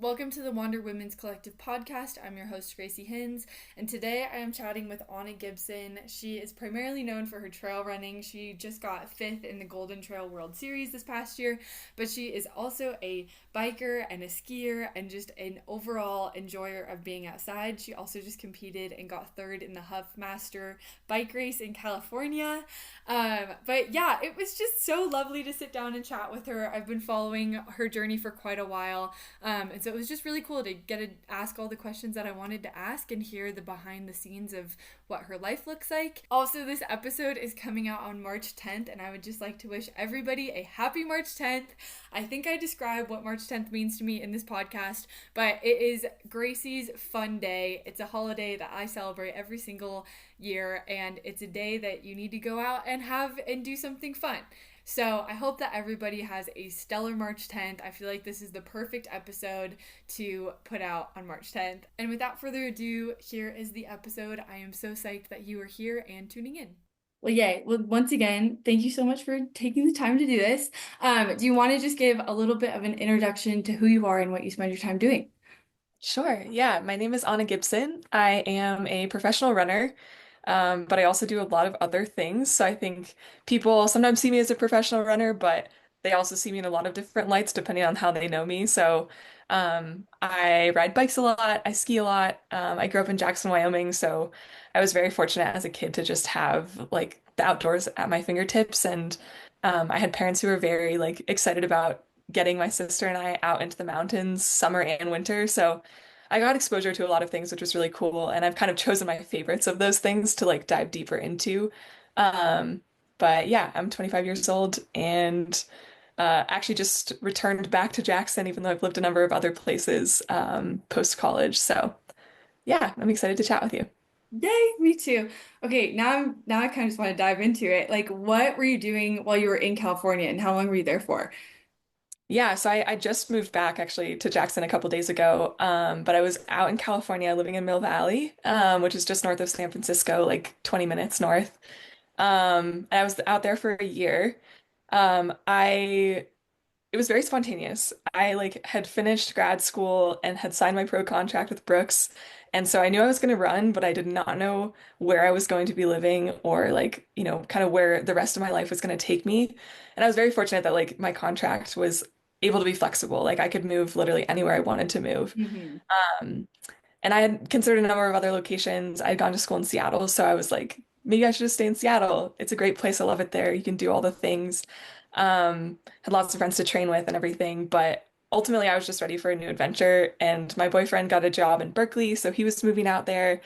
Welcome to the Wander Women's Collective podcast. I'm your host, Gracie Hins, and today I am chatting with Anna Gibson. She is primarily known for her trail running. She just got fifth in the Golden Trail World Series this past year, but she is also a biker and a skier and just an overall enjoyer of being outside. She also just competed and got third in the Huffmaster bike race in California. But yeah, it was just so lovely to sit down and chat with her. I've been following her journey for quite a while. And so it was just really cool to get to ask all the questions that I wanted to ask and hear the behind the scenes of what her life looks like. Also, this episode is coming out on March 10th, and I would just like to wish everybody a happy March 10th. I think I described what March 10th means to me in this podcast, but it is Gracie's fun day. It's a holiday that I celebrate every single year, and it's a day that you need to go out and have and do something fun. So I hope that everybody has a stellar March 10th. I feel like this is the perfect episode to put out on March 10th. And without further ado, here is the episode. I am so psyched that you are here and tuning in. Well, yay. Well, once again, thank you so much for taking the time to do this. Do you want to just give a little bit of an introduction to who you are and what you spend your time doing? Sure. Yeah. My name is Anna Gibson. I am a professional runner, but I also do a lot of other things. So I think people sometimes see me as a professional runner, but they also see me in a lot of different lights depending on how they know me. So I ride bikes a lot. I ski a lot. I grew up in Jackson, Wyoming. So I was very fortunate as a kid to just have like the outdoors at my fingertips. And I had parents who were very like excited about getting my sister and I out into the mountains summer and winter. So I got exposure to a lot of things, which was really cool. And I've kind of chosen my favorites of those things to like dive deeper into. Um, but yeah, I'm 25 years old and actually just returned back to Jackson, even though I've lived a number of other places post college. So yeah, I'm excited to chat with you. Yay, me too. Okay, now I kind of just want to dive into it. Like, what were you doing while you were in California, and how long were you there for? Yeah, so I just moved back actually to Jackson a couple days ago. But I was out in California living in Mill Valley, which is just north of San Francisco, like 20 minutes north. And I was out there for a year. I It was very spontaneous. I like had finished grad school and had signed my pro contract with Brooks. And so I knew I was going to run, but I did not know where I was going to be living or like, kind of where the rest of my life was going to take me. And I was very fortunate that like my contract was able to be flexible. Like I could move literally anywhere I wanted to move. Hmm. Um, and I had considered a number of other locations. I'd gone to school in Seattle, so I was like, maybe I should just stay in Seattle. It's a great place. I love it there. You can do all the things. Had lots of friends to train with and everything, but ultimately I was just ready for a new adventure. And my boyfriend got a job in Berkeley, so he was moving out there.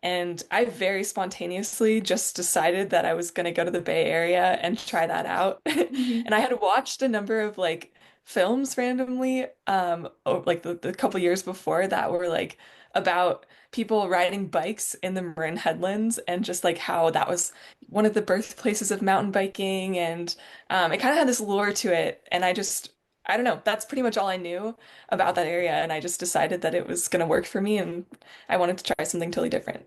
And I very spontaneously just decided that I was going to go to the Bay Area and try that out. Hmm. And I had watched a number of like films randomly, like the couple years before that were like about people riding bikes in the Marin Headlands and just like how that was one of the birthplaces of mountain biking. And it kind of had this lure to it. And I don't know, that's pretty much all I knew about that area. And I just decided that it was going to work for me and I wanted to try something totally different.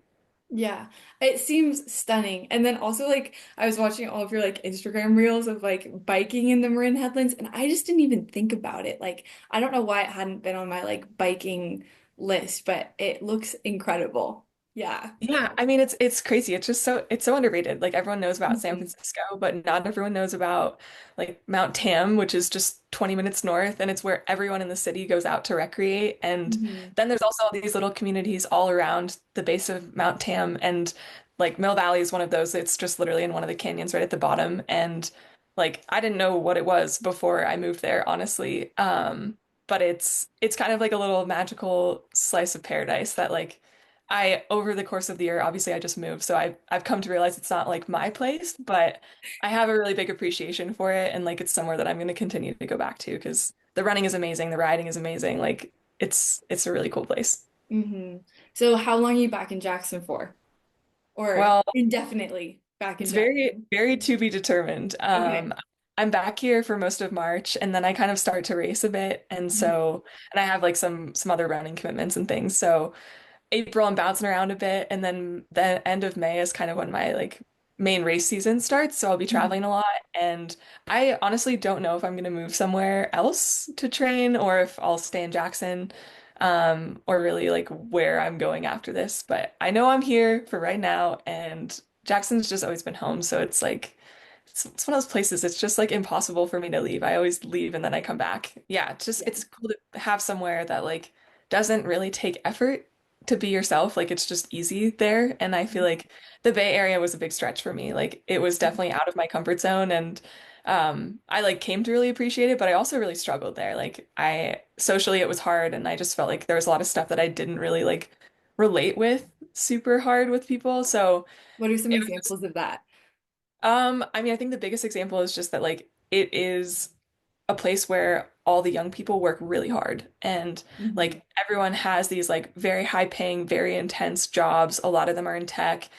Yeah, it seems stunning. And then also like I was watching all of your like Instagram reels of like biking in the Marin Headlands, and I just didn't even think about it. Like I don't know why it hadn't been on my like biking list, but it looks incredible. Yeah. Yeah, I mean it's crazy. It's so underrated. Like everyone knows about San Mhm. Francisco, but not everyone knows about like Mount Tam, which is just 20 minutes north, and it's where everyone in the city goes out to recreate. And Mhm. then there's also all these little communities all around the base of Mount Tam, and like Mill Valley is one of those. It's just literally in one of the canyons right at the bottom. And like I didn't know what it was before I moved there, honestly. But it's kind of like a little magical slice of paradise that like over the course of the year, obviously I just moved, so I've come to realize it's not like my place, but I have a really big appreciation for it and like it's somewhere that I'm going to continue to go back to because the running is amazing, the riding is amazing, like it's a really cool place. Mhm. So how long are you back in Jackson for? Or Well, indefinitely back in it's very Jackson? very to be determined. Okay. I'm back here for most of March and then I kind of start to race a bit and Mhm. so and I have like some other running commitments and things. So April I'm bouncing around a bit and then the end of May is kind of when my like main race season starts, so I'll be Mhm. traveling a lot. And I honestly don't know if I'm going to move somewhere else to train or if I'll stay in Jackson, or really like where I'm going after this. But I know I'm here for right now, and Jackson's just always been home. So it's like, it's one of those places, it's just like impossible for me to leave. I always leave and then I come back. Yeah, Yeah. it's cool to have somewhere that like doesn't really take effort to be yourself. Like it's just easy there. And I feel like the Bay Area was a big stretch for me. Like it was definitely out of my comfort zone and I like came to really appreciate it, but I also really struggled there. Like I socially it was hard and I just felt like there was a lot of stuff that I didn't really like relate with super hard with people. So What are some it was just examples of that? I mean I think the biggest example is just that like it is a place where all the young people work really hard and Hmm. like everyone has these like very high paying, very intense jobs. A lot of them are in tech.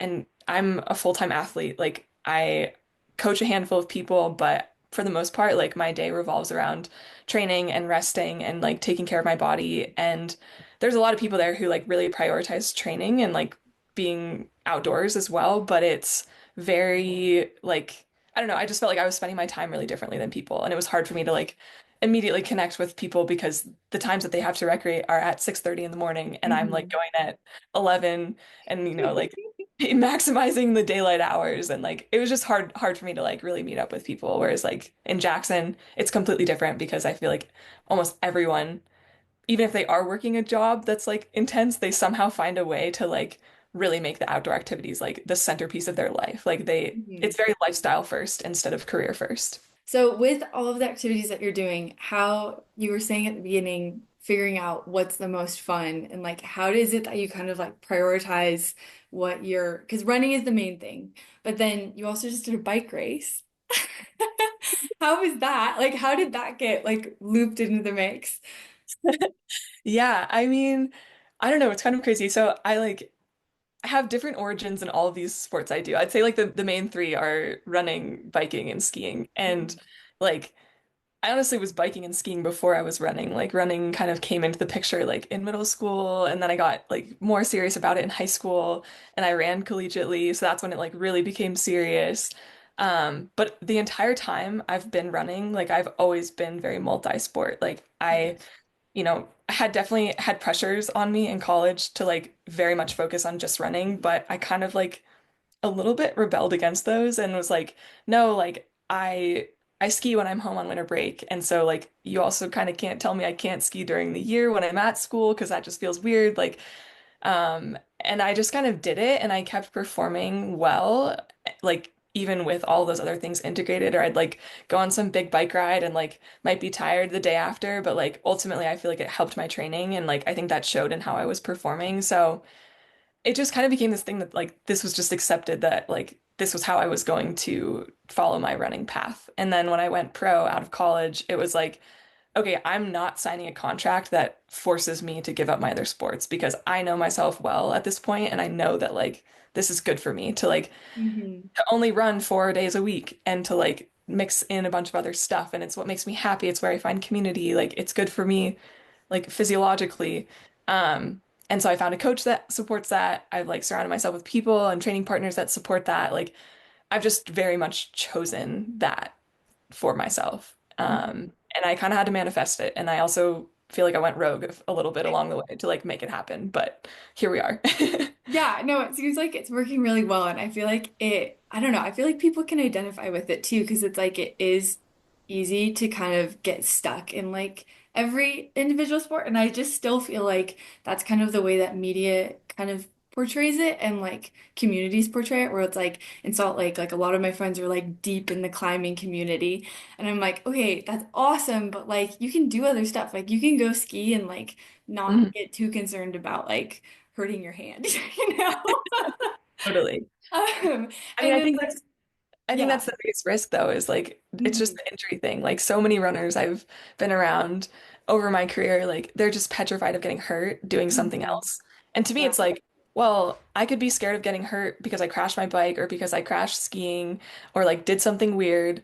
And I'm a full-time athlete. Like I coach a handful of people, but for the most part, like my day revolves around training and resting and like taking care of my body. And there's a lot of people there who like really prioritize training and like being outdoors as well, but it's very like I don't know, I just felt like I was spending my time really differently than people. And it was hard for me to like immediately connect with people because the times that they have to recreate are at 6:30 in the morning and I'm like Hmm. going at 11 and like maximizing the daylight hours and like it was just hard for me to like really meet up with people, whereas like in Jackson it's completely different because I feel like almost everyone, even if they are working a job that's like intense, they somehow find a way to like really make the outdoor activities like the centerpiece of their life. Like Hmm. it's very lifestyle first instead of career first. So, with all of the activities that you're doing, how you were saying at the beginning, figuring out what's the most fun and like how is it that you kind of like prioritize what you're, because running is the main thing, but then you also just did a bike race. How was that? Like, how did that get like looped into the mix? Yeah, I mean, I don't know, it's kind of crazy. So I like have different origins in all of these sports I do. I'd say like the main three are running, biking, and skiing. And like I honestly was biking and skiing before I was running. Like running kind of came into the picture like in middle school, and then I got like more serious about it in high school, and I ran collegiately, so that's when it like really became serious. But the entire time I've been running, like I've always been very multi-sport. Like I had definitely had pressures on me in college to like very much focus on just running, but I kind of like a little bit rebelled against those and was like, no, like I ski when I'm home on winter break. And so like you also kind of can't tell me I can't ski during the year when I'm at school because that just feels weird. Like and I just kind of did it and I kept performing well, like even with all those other things integrated, or I'd like go on some big bike ride and like might be tired the day after, but like ultimately I feel like it helped my training and like I think that showed in how I was performing. So it just kind of became this thing that like this was just accepted that like this was how I was going to follow my running path. And then when I went pro out of college, it was like, okay, I'm not signing a contract that forces me to give up my other sports because I know myself well at this point and I know that like this is good for me to like Hmm. to only run 4 days a week and to like mix in a bunch of other stuff and it's what makes me happy. It's where I find community. Like it's good for me like physiologically. And so I found a coach that supports that. I've like surrounded myself with people and training partners that support that. Like I've just very much chosen that for myself. And I kind of had to manifest it. And I also feel like I went rogue a little bit along the way to like make it happen. But here we are. Yeah, no, it seems like it's working really well. And I feel like I don't know, I feel like people can identify with it too, because it's like it is easy to kind of get stuck in like every individual sport. And I just still feel like that's kind of the way that media kind of portrays it and like communities portray it, where it's like in Salt Lake, like a lot of my friends are like deep in the climbing community. And I'm like, okay, that's awesome, but like you can do other stuff. Like you can go ski and like not Mhm. get too concerned about like hurting your hand, you know? Totally. Um, I mean, and then like, I think yeah. that's the biggest risk though, is like it's just Mhm. the injury thing. Like so many runners I've been around over my career, like they're just petrified of getting hurt doing something Mhm. else. And to me Yeah. it's like, well, I could be scared of getting hurt because I crashed my bike or because I crashed skiing or like did something weird.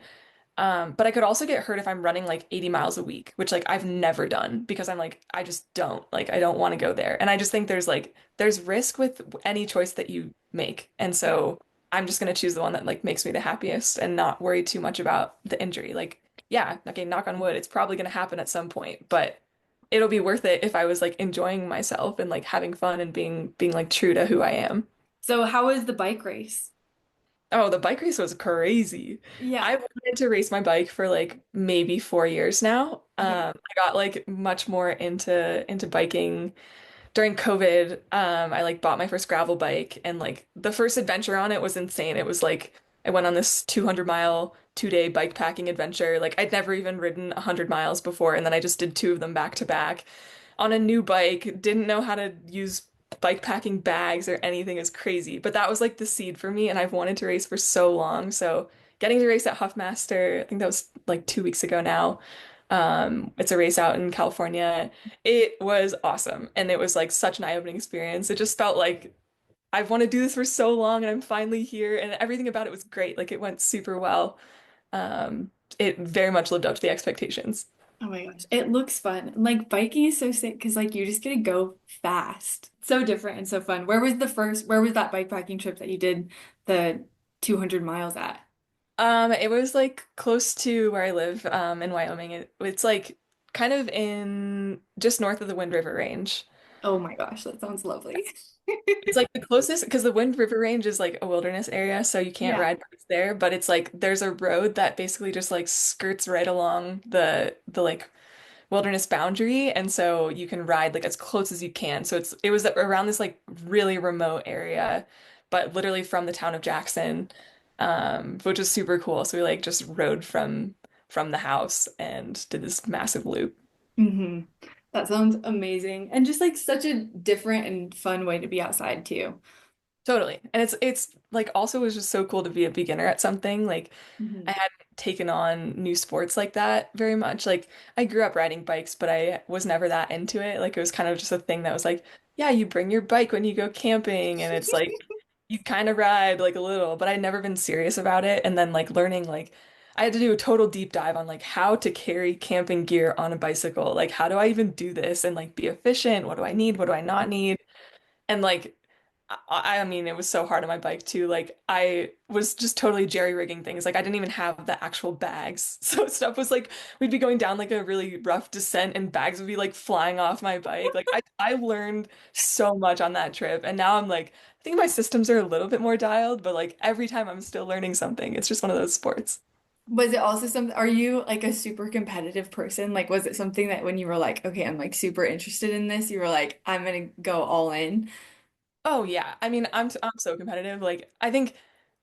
But I could also get hurt if I'm running like 80 miles a week, which like I've never done because I'm like, I just don't like I don't want to go there. And I just think there's risk with any choice that you make. And Yeah. so I'm just gonna choose the one that like makes me the happiest and not worry too much about the injury. Like, yeah, okay, knock on wood, it's probably gonna happen at some point, but it'll be worth it if I was like enjoying myself and like having fun and being like true to who I am. So how was the bike race? Oh, the bike race was crazy. Yeah. I wanted to race my bike for like maybe 4 years now. Okay. I got like much more into biking during COVID. I like bought my first gravel bike and like the first adventure on it was insane. It was like I went on this 200-mile 2-day bike packing adventure. Like I'd never even ridden 100 miles before, and then I just did two of them back to back on a new bike. Didn't know how to use bike packing bags or anything. Is crazy. But that was like the seed for me, and I've wanted to race for so long. So getting to race at Huffmaster, I think that was like 2 weeks ago now. It's a race out in California. It was awesome. And it was like such an eye-opening experience. It just felt like I've wanted to do this for so long and I'm finally here. And everything about it was great. Like it went super well. It very much lived up to the expectations. Oh my gosh, it looks fun. Like biking is so sick because like you just get to go fast. So different and so fun. Where was that bikepacking trip that you did the 200 miles at? It was like close to where I live, in Wyoming. It's like kind of in just north of the Wind River Range. Oh my gosh, that sounds lovely. It's like the closest because the Wind River Range is like a wilderness area, so you can't Yeah. ride bikes there, but it's like there's a road that basically just like skirts right along the like wilderness boundary, and so you can ride like as close as you can. So it was around this like really remote area, but literally from the town of Jackson, which is super cool. So we like just rode from the house and did this massive loop. hmm That sounds amazing. And just like such a different and fun way to be outside too. Totally. And it's like also it was just so cool to be a beginner at something. Like I hmm hadn't taken on new sports like that very much. Like I grew up riding bikes, but I was never that into it. Like it was kind of just a thing that was like, yeah, you bring your bike when you go camping and it's like you kind of ride like a little, but I'd never been serious about it. And then like learning like I had to do a total deep dive on like how to carry camping gear on a bicycle. Like how do I even do this and like be efficient? What do I need? What do I not need? And like I mean, it was so hard on my bike too. Like I was just totally jerry-rigging things. Like I didn't even have the actual bags. So stuff was like we'd be going down like a really rough descent and bags would be like flying off my bike. Like I learned so much on that trip. And now I'm like, I think my systems are a little bit more dialed, but like every time I'm still learning something. It's just one of those sports. Was it also are you like a super competitive person? Like, was it something that when you were like, okay, I'm like super interested in this, you were like, I'm gonna go all in? Oh yeah. I mean, I'm so competitive. Like I think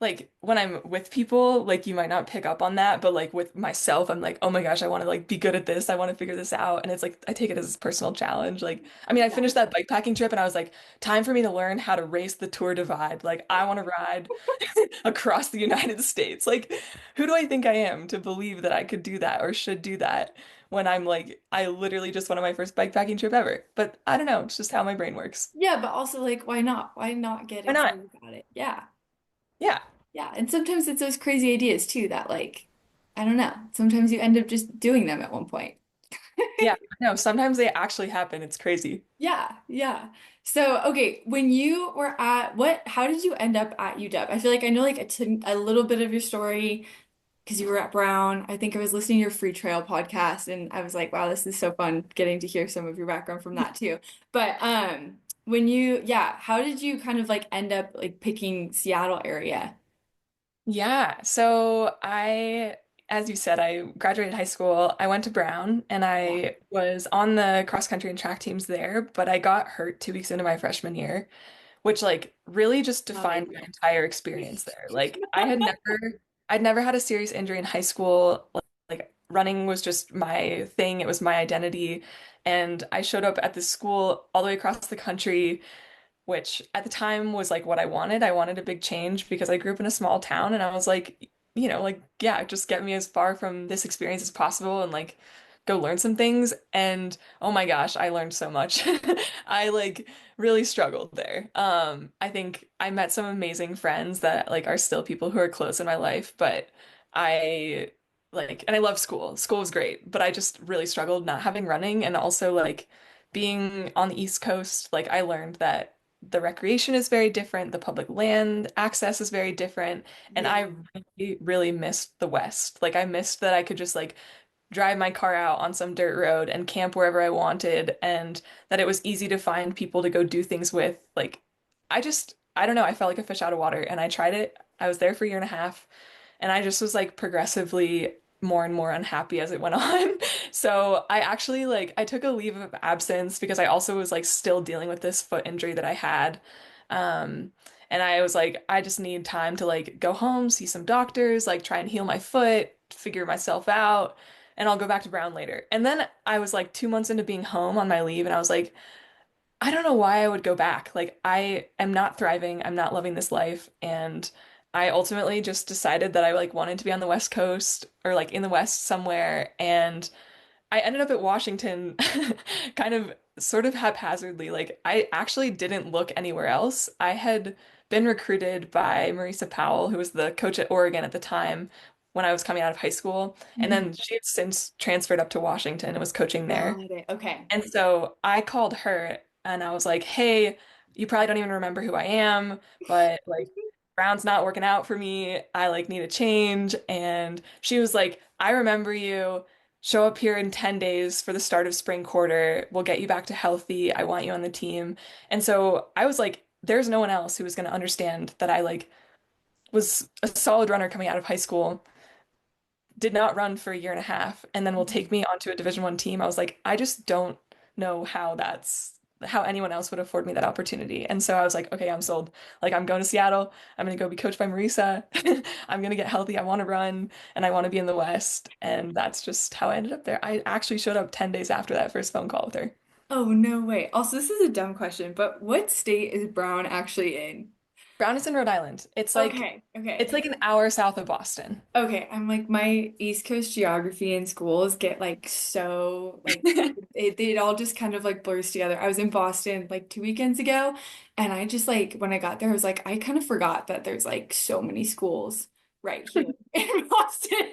like when I'm with people, like you might not pick up on that, but like with myself, I'm like, "Oh my gosh, I want to like be good at this. I want to figure this out." And it's like I take it as a personal challenge. Like I mean, I Yeah. finished that bikepacking trip and I was like, "Time for me to learn how to race the Tour Divide. Like I want to ride across the United States." Like who do I think I am to believe that I could do that or should do that when I'm like I literally just went on my first bikepacking trip ever. But I don't know, it's just how my brain works. Yeah, but also like, why not? Why not get Why not? excited about it? Yeah. Yeah. Yeah. And sometimes it's those crazy ideas too that like, I don't know. Sometimes you end up just doing them at one point. Yeah. No, sometimes they actually happen. It's crazy. Yeah, yeah. So, okay, when you were how did you end up at UW? I feel like I know like a little bit of your story because you were at Brown. I think I was listening to your Free Trail podcast and I was like, wow, this is so fun getting to hear some of your background from that too. But yeah, how did you kind of like end up like picking Seattle area? Yeah. So as you said, I graduated high school. I went to Brown and Yeah. I was on the cross country and track teams there, but I got hurt 2 weeks into my freshman year, which like really just Oh, defined my entire experience there. Like I'd never had a serious injury in high school. Like running was just my thing. It was my identity. And I showed up at this school all the way across the country which at the time was like what I wanted. I wanted a big change because I grew up in a small town and I was like, like, yeah, just get me as far from this experience as possible and like go learn some things. And oh my gosh, I learned so much. I like really struggled there. I think I met some amazing friends that like are still people who are close in my life, but I and I love school. School was great, but I just really struggled not having running and also like being on the East Coast, like I learned that the recreation is very different, the public land access is very different, and Yeah. I really, really missed the West. Like I missed that I could just like drive my car out on some dirt road and camp wherever I wanted, and that it was easy to find people to go do things with. Like, I don't know, I felt like a fish out of water, and I tried it. I was there for a year and a half, and I just was like progressively more and more unhappy as it went on. So I actually like I took a leave of absence because I also was like still dealing with this foot injury that I had. Um, and I was like, I just need time to like go home, see some doctors, like try and heal my foot, figure myself out, and I'll go back to Brown later. And then I was like 2 months into being home on my leave, and I was like, I don't know why I would go back. Like, I am not thriving. I'm not loving this life. And I ultimately just decided that I like wanted to be on the West Coast or like in the West somewhere. And I ended up at Washington kind of sort of haphazardly. Like, I actually didn't look anywhere else. I had been recruited by Marisa Powell, who was the coach at Oregon at the time when I was coming out of high school. And Mhm. then she had since transferred up to Washington and was coaching there. Got it. Okay. And so I called her and I was like, hey, you probably don't even remember who I am, but like Brown's not working out for me. I like need a change. And she was like, I remember you. Show up here in 10 days for the start of spring quarter. We'll get you back to healthy. I want you on the team. And so I was like, there's no one else who was going to understand that I like was a solid runner coming out of high school, did not run for a year and a half, and then will take me onto a Division 1 team. I was like, I just don't know how anyone else would afford me that opportunity. And so I was like, okay, I'm sold. Like I'm going to Seattle. I'm gonna go be coached by Marisa. I'm gonna get healthy. I want to run and I want to be in the West. And that's just how I ended up there. I actually showed up 10 days after that first phone call with her. Oh, no way. Also, this is a dumb question, but what state is Brown actually in? Brown is in Rhode Island. Okay, okay. It's like an hour south of Boston. Okay, I'm like my East Coast geography in schools get like so like it all just kind of like blurs together. I was in Boston like 2 weekends ago, and I just like when I got there, I was like, I kind of forgot that there's like so many schools right here in Boston.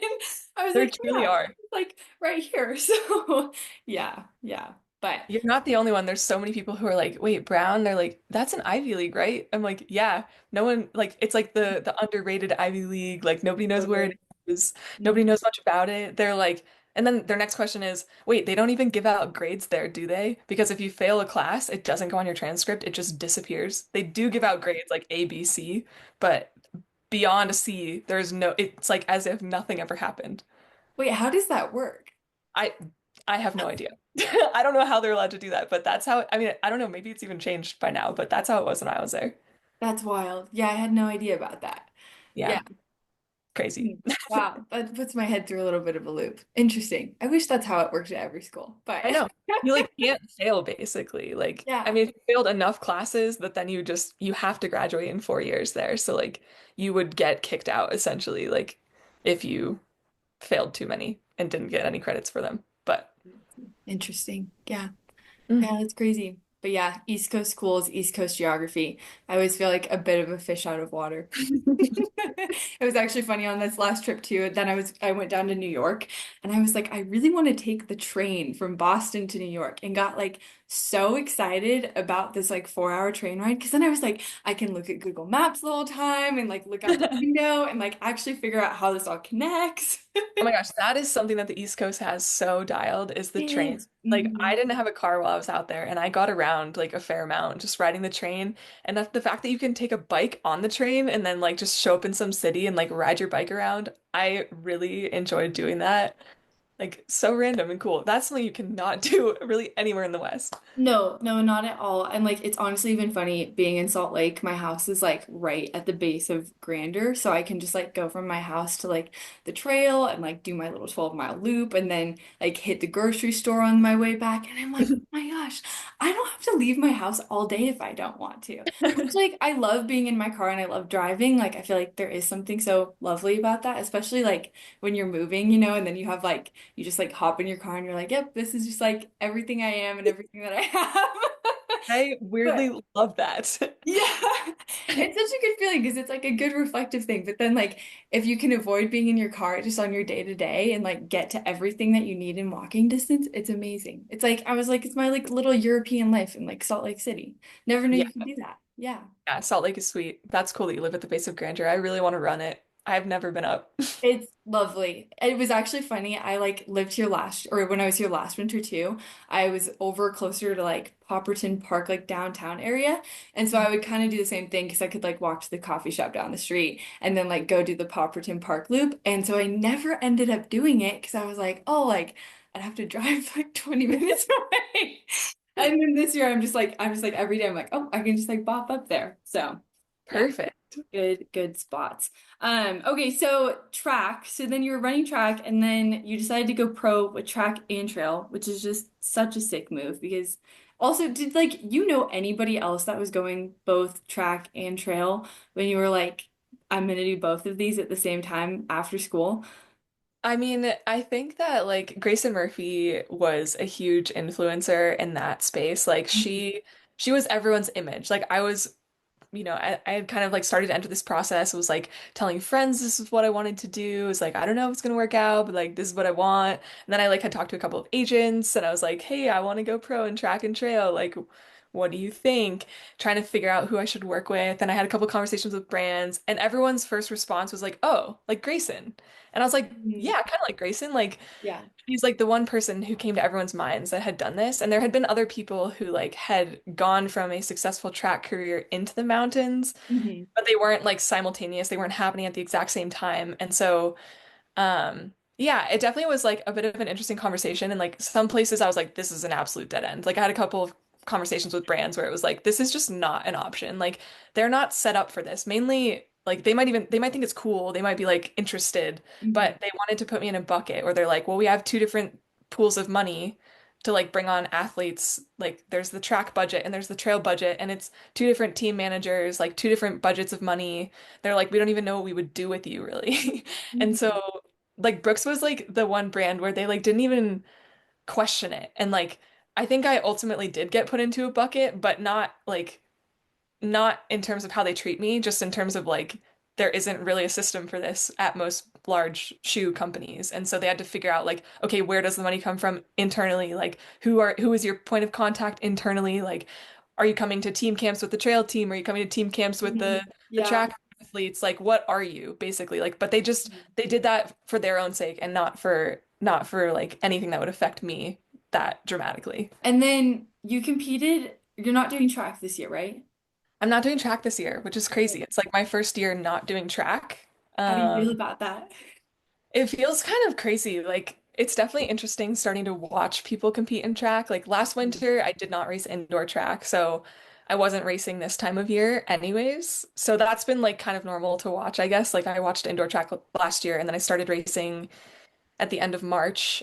I was There like, truly yeah, are. like right here. So yeah, yeah. But You're not the only one. There's so many people who are like, wait, Brown? They're like, that's an Ivy League, right? I'm like, yeah. No one like it's like the underrated Ivy League. Like nobody knows where it totally. is. Nobody Mhm. knows much about it. They're like, and then their next question is, wait, they don't even give out grades there, do they? Because if you fail a class, it doesn't go on your transcript. It just disappears. They do give out grades like A, B, C, but beyond a C, there's no, it's like as if nothing ever happened. Wait, how does that work? I I have no idea. I don't know how they're allowed to do that, but that's how, I mean, I don't know, maybe it's even changed by now, but that's how it was when I was there. That's wild. Yeah, I had no idea about that. Yeah. Yeah, crazy. Wow, that puts my head through a little bit of a loop. Interesting. I wish that's how it worked at every school, but I know. You like can't fail basically. Like, I yeah. mean, if you failed enough classes that then you have to graduate in 4 years there. So like you would get kicked out essentially, like if you failed too many and didn't get any credits for them. But Interesting. Yeah. mm. Yeah, that's crazy. But yeah, East Coast schools, East Coast geography. I always feel like a bit of a fish out of water. It was actually funny on this last trip too. Then I went down to New York and I was like, I really want to take the train from Boston to New York and got like so excited about this like 4 hour train ride because then I was like, I can look at Google Maps the whole time and like look out the window and like actually figure out how this all connects. Oh my gosh, that is something that the East Coast has so dialed is the It train. is. Like I Mhm. didn't have a car while I was out there and I got around like a fair amount just riding the train. And the fact that you can take a bike on the train and then like just show up in some city and like ride your bike around, I really enjoyed doing that. Like so random and cool. That's something you cannot do really anywhere in the West. No, no, not at all. And like it's honestly even funny being in Salt Lake. My house is like right at the base of Grandeur, so I can just like go from my house to like the trail and like do my little 12-mile loop and then like hit the grocery store on my way back. And I'm like, oh my gosh, I don't have to leave my house all day if I don't want to. Which like I love being in my car and I love driving. Like I feel like there is something so lovely about that, especially like when you're moving, and then you have like you just like hop in your car and you're like, yep, this is just like everything I am and everything that I have. I But weirdly love that. yeah, it's such a good feeling because it's like a good reflective thing. But then, like, if you can avoid being in your car just on your day to day and like get to everything that you need in walking distance, it's amazing. It's like I was like, it's my like little European life in like Salt Lake City. Never knew Yeah, you could do that. Yeah. yeah, Salt Lake is sweet. That's cool that you live at the base of Grandeur. I really want to run it. I've never been up. It's lovely. It was actually funny. I like lived here last, or when I was here last winter too, I was over closer to like Popperton Park, like downtown area. And so I would kind of do the same thing because I could like walk to the coffee shop down the street and then like go do the Popperton Park loop. And so I never ended up doing it because I was like, oh, like I'd have to drive like 20 minutes away. And then this year I'm just like every day I'm like, oh, I can just like bop up there. So yeah. Perfect. Good spots. Okay, so track. So then you were running track and then you decided to go pro with track and trail, which is just such a sick move because also did like you know anybody else that was going both track and trail when you were like, I'm gonna do both of these at the same time after school? I mean, I think that like Grayson Murphy was a huge influencer in that space. Like she was everyone's image. Like I was I had kind of like started to enter this process. It was like telling friends this is what I wanted to do. It was like, I don't know if it's gonna work out, but like this is what I want. And then I like had talked to a couple of agents and I was like, hey, I want to go pro in track and trail. Like, what do you think? Trying to figure out who I should work with. And I had a couple conversations with brands, and everyone's first response was like, oh, like Grayson. And I was like, Mhm. yeah, kind of like Grayson. Like Yeah. he's like the one person who came to everyone's minds that had done this. And there had been other people who like had gone from a successful track career into the mountains, Hmm. but they weren't like simultaneous. They weren't happening at the exact same time. And so yeah, it definitely was like a bit of an interesting conversation. And like some places I was like, this is an absolute dead end. Like I had a couple of conversations with brands where it was like, this is just not an option. Like they're not set up for this. Mainly, like they might think it's cool. They might be like interested, Hmm. but they wanted to put me in a bucket or they're like, well, we have two different pools of money to like bring on athletes. Like there's the track budget and there's the trail budget, and it's two different team managers, like two different budgets of money. They're like, we don't even know what we would do with you really. And Hmm. so like Brooks was like the one brand where they like didn't even question it. And like I think I ultimately did get put into a bucket, but not in terms of how they treat me, just in terms of like there isn't really a system for this at most large shoe companies. And so they had to figure out like, okay, where does the money come from internally? Like who is your point of contact internally? Like, are you coming to team camps with the trail team? Are you coming to team camps with Hmm. the Yeah. track athletes? Like, what are you basically? Like, but they did that for their own sake and not for like anything that would affect me that dramatically. And then you competed, you're not doing track this year, right? I'm not doing track this year, which is crazy. It's like my first year not doing track. How do you feel Um, about that? it feels kind of crazy. Like it's definitely interesting starting to watch people compete in track. Like last winter, I did not race indoor track, so I wasn't racing this time of year anyways. So that's been like kind of normal to watch, I guess. Like I watched indoor track last year and then I started racing at the end of March.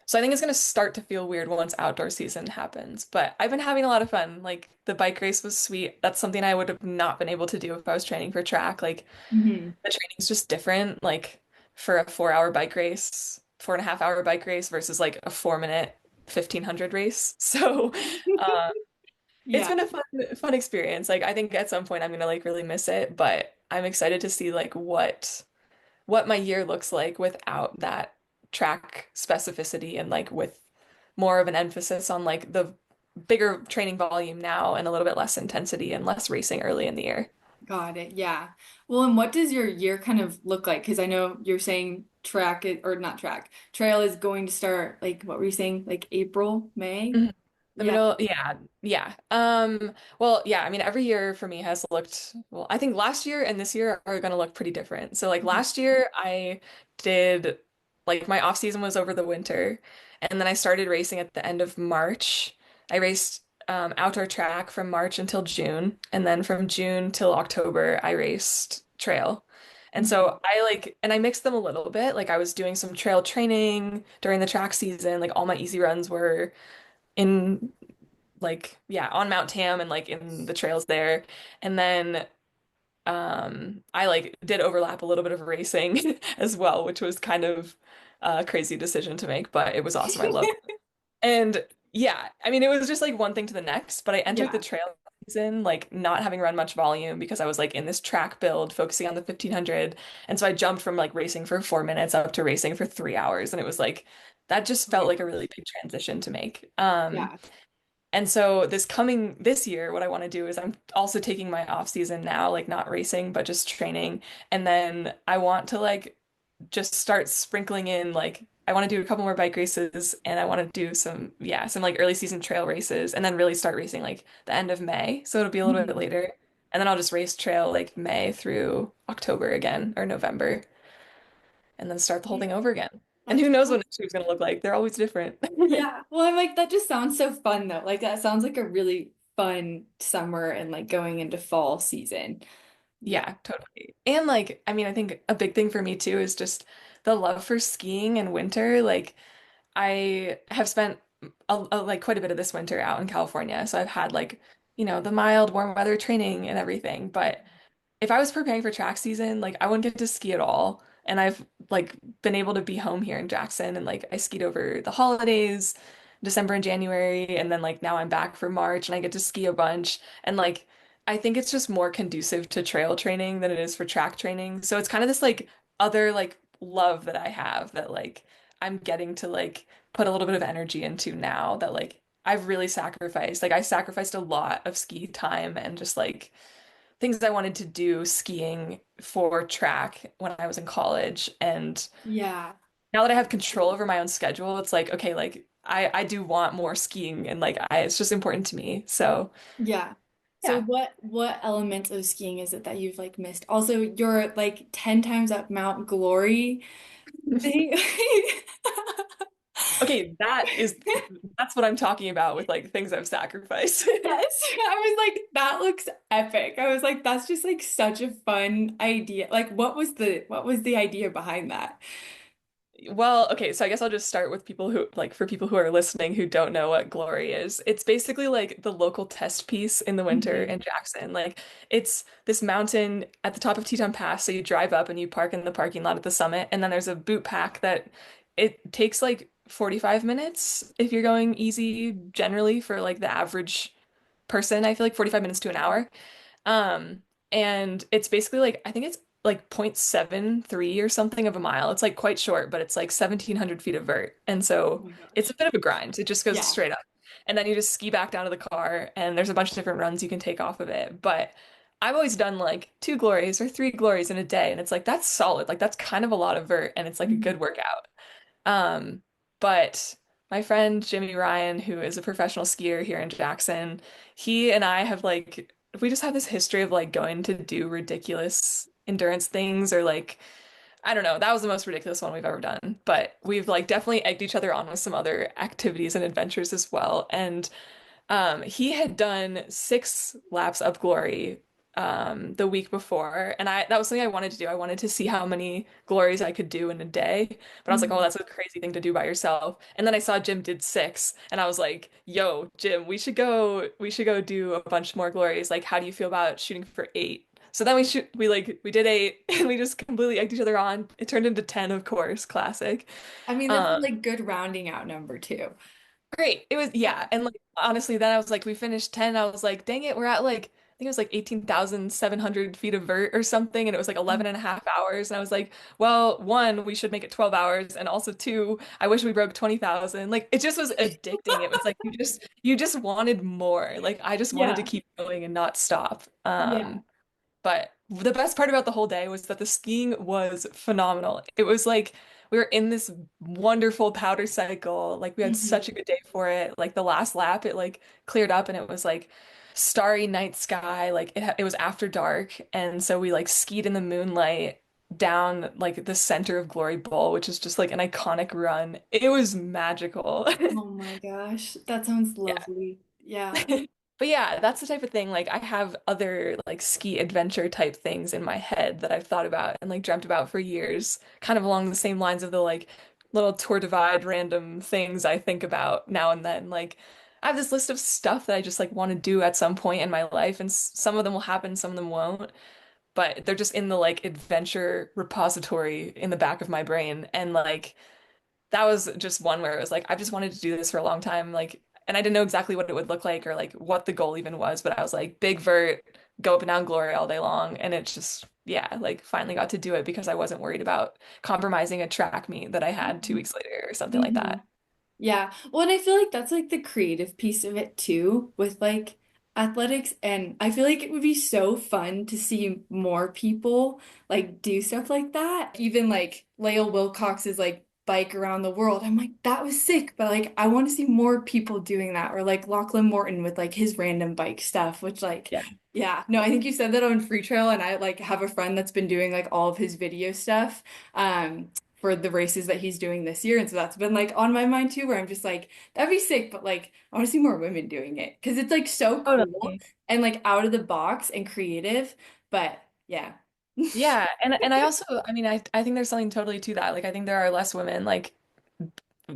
So I think it's gonna start to feel weird once outdoor season happens. But I've been having a lot of fun. Like the bike race was sweet. That's something I would have not been able to do if I was training for track. Like Hmm. the training's just different. Like for a 4 hour bike race, 4.5 hour bike race versus like a 4 minute 1500 race. So it's Yeah. been a fun experience. Like I think at some point I'm gonna like really miss it, but I'm excited to see like what my year looks like without that track specificity and like with more of an emphasis on like the bigger training volume now and a little bit less intensity and less racing early in the year. Got it. Yeah. Well, and what does your year kind of look like? Because I know you're saying or not track, trail is going to start like what were you saying? Like April, May? Mhm. The Yeah. middle, yeah, yeah. Well, yeah, I mean, every year for me has looked, well, I think last year and this year are gonna look pretty different. So like Mhm. last year I did like my off season was over the winter and then I started racing at the end of March. I raced outdoor track from March until June, and then from June till October I raced trail. And Mhm. so I mixed them a little bit. Like I was doing some trail training during the track season. Like all my easy runs were in like yeah on Mount Tam and like in the trails there, and then I like did overlap a little bit of racing as well, which was kind of a crazy decision to make, but it was awesome. I loved it. And Yeah, I mean, it was just like one thing to the next, but I entered the Yeah. trail season like not having run much volume because I was like in this track build focusing on the 1500. And so I jumped from like racing for 4 minutes up to racing for 3 hours. And it was like, that just Oh my felt like a gosh. really big transition to make. Yeah. And so this year, what I want to do is I'm also taking my off season now, like not racing, but just training. And then I want to like just start sprinkling in like I want to do a couple more bike races and I want to do some like early season trail races and then really start racing like the end of May. So it'll be a little bit Mhm. later. And then I'll just race trail like May through October again or November and then start the whole Yeah. thing over again. And That's who knows what so next year's gonna look like? They're always different. Yeah. Well, I'm like, that just sounds so fun though. Like that sounds like a really fun summer and like going into fall season. Yeah. Yeah, totally. And like, I mean, I think a big thing for me too is just the love for skiing in winter. Like, I have spent like quite a bit of this winter out in California, so I've had like, the mild warm weather training and everything. But if I was preparing for track season, like I wouldn't get to ski at all. And I've like been able to be home here in Jackson and like I skied over the holidays, December and January, and then like now I'm back for March and I get to ski a bunch. And like I think it's just more conducive to trail training than it is for track training. So it's kind of this like other like love that I have that like I'm getting to like put a little bit of energy into now that like I've really sacrificed. Like I sacrificed a lot of ski time and just like things I wanted to do skiing for track when I was in college. And Yeah. now that I have control over my own schedule, it's like, okay, like I do want more skiing and like it's just important to me. So Yeah. So yeah. what elements of skiing is it that you've like missed? Also, your like 10 times up Mount Glory thing. Okay, that's what I'm talking about with like things I've sacrificed. Yes. I was like, that looks epic. I was like, that's just like such a fun idea. Like, what was the idea behind that? Well, okay, so I guess I'll just start with people who, like, for people who are listening who don't know what Glory is. It's basically like the local test piece in the winter Mhm. in Jackson. Like, it's this mountain at the top of Teton Pass. So you drive up and you park in the parking lot at the summit, and then there's a boot pack that it takes like 45 minutes if you're going easy, generally for like the average person. I feel like 45 minutes to an hour. Um, and it's basically like I think it's like 0.73 or something of a mile. It's like quite short, but it's like 1,700 feet of vert. And Oh so my it's a gosh. bit of a grind. It just goes Yeah. straight up. And then you just ski back down to the car, and there's a bunch of different runs you can take off of it. But I've always done like two glories or three glories in a day, and it's like that's solid. Like that's kind of a lot of vert, and it's like a Mhm. good workout. Um, but my friend Jimmy Ryan, who is a professional skier here in Jackson, he and I have like we just have this history of like going to do ridiculous endurance things or like I don't know, that was the most ridiculous one we've ever done. But we've like definitely egged each other on with some other activities and adventures as well. And he had done 6 laps up Glory the week before, and I that was something I wanted to do. I wanted to see how many glories I could do in a day. But I was like, oh, Mhm. that's a crazy thing to do by yourself. And then I saw Jim did 6, and I was like, yo, Jim, we should go do a bunch more glories. Like, how do you feel about shooting for 8? So then we did 8 and we just completely egged each other on. It turned into 10, of course, classic. I mean, that's a Um, like good rounding out number too. Great. It was, Yeah. yeah. And like, honestly, then I was like, we finished 10. I was like, dang it, we're at like, I think it was like 18,700 feet of vert or something. And it was like 11 and a half hours. And I was like, well, one, we should make it 12 hours. And also two, I wish we broke 20,000. Like, it just was addicting. It was like, you just wanted more. Like, I just wanted to Yeah. keep going and not stop. Yeah. But the best part about the whole day was that the skiing was phenomenal. It was like we were in this wonderful powder cycle. Like we had Mhm. such a good day for it. Like the last lap, it like cleared up and it was like starry night sky. Like it was after dark, and so we like skied in the moonlight down like the center of Glory Bowl, which is just like an iconic run. It was magical. Oh my gosh, that sounds Yeah. lovely. Yeah. But yeah, that's the type of thing. Like I have other like ski adventure type things in my head that I've thought about and like dreamt about for years, kind of along the same lines of the like little tour divide random things I think about now and then. Like I have this list of stuff that I just like want to do at some point in my life, and some of them will happen, some of them won't. But they're just in the like adventure repository in the back of my brain. And like that was just one where it was like I've just wanted to do this for a long time. Like and I didn't know exactly what it would look like or like what the goal even was, but I was like, big vert, go up and down glory all day long. And it just, yeah, like finally got to do it because I wasn't worried about compromising a track meet that I had 2 weeks later or something like Mm-hmm. that. Yeah. Well, and I feel like that's like the creative piece of it too, with like athletics. And I feel like it would be so fun to see more people like do stuff like that. Even like Lael Wilcox's like bike around the world. I'm like, that was sick, but like I want to see more people doing that. Or like Lachlan Morton with like his random bike stuff, which like Yeah. yeah, no, I think you said that on Free Trail, and I like have a friend that's been doing like all of his video stuff. For the races that he's doing this year. And so that's been like on my mind too, where I'm just like, that'd be sick, but like I want to see more women doing it because it's like so cool Totally. and like out of the box and creative. But yeah. Yeah, and I also, I mean, I think there's something totally to that. Like I think there are less women like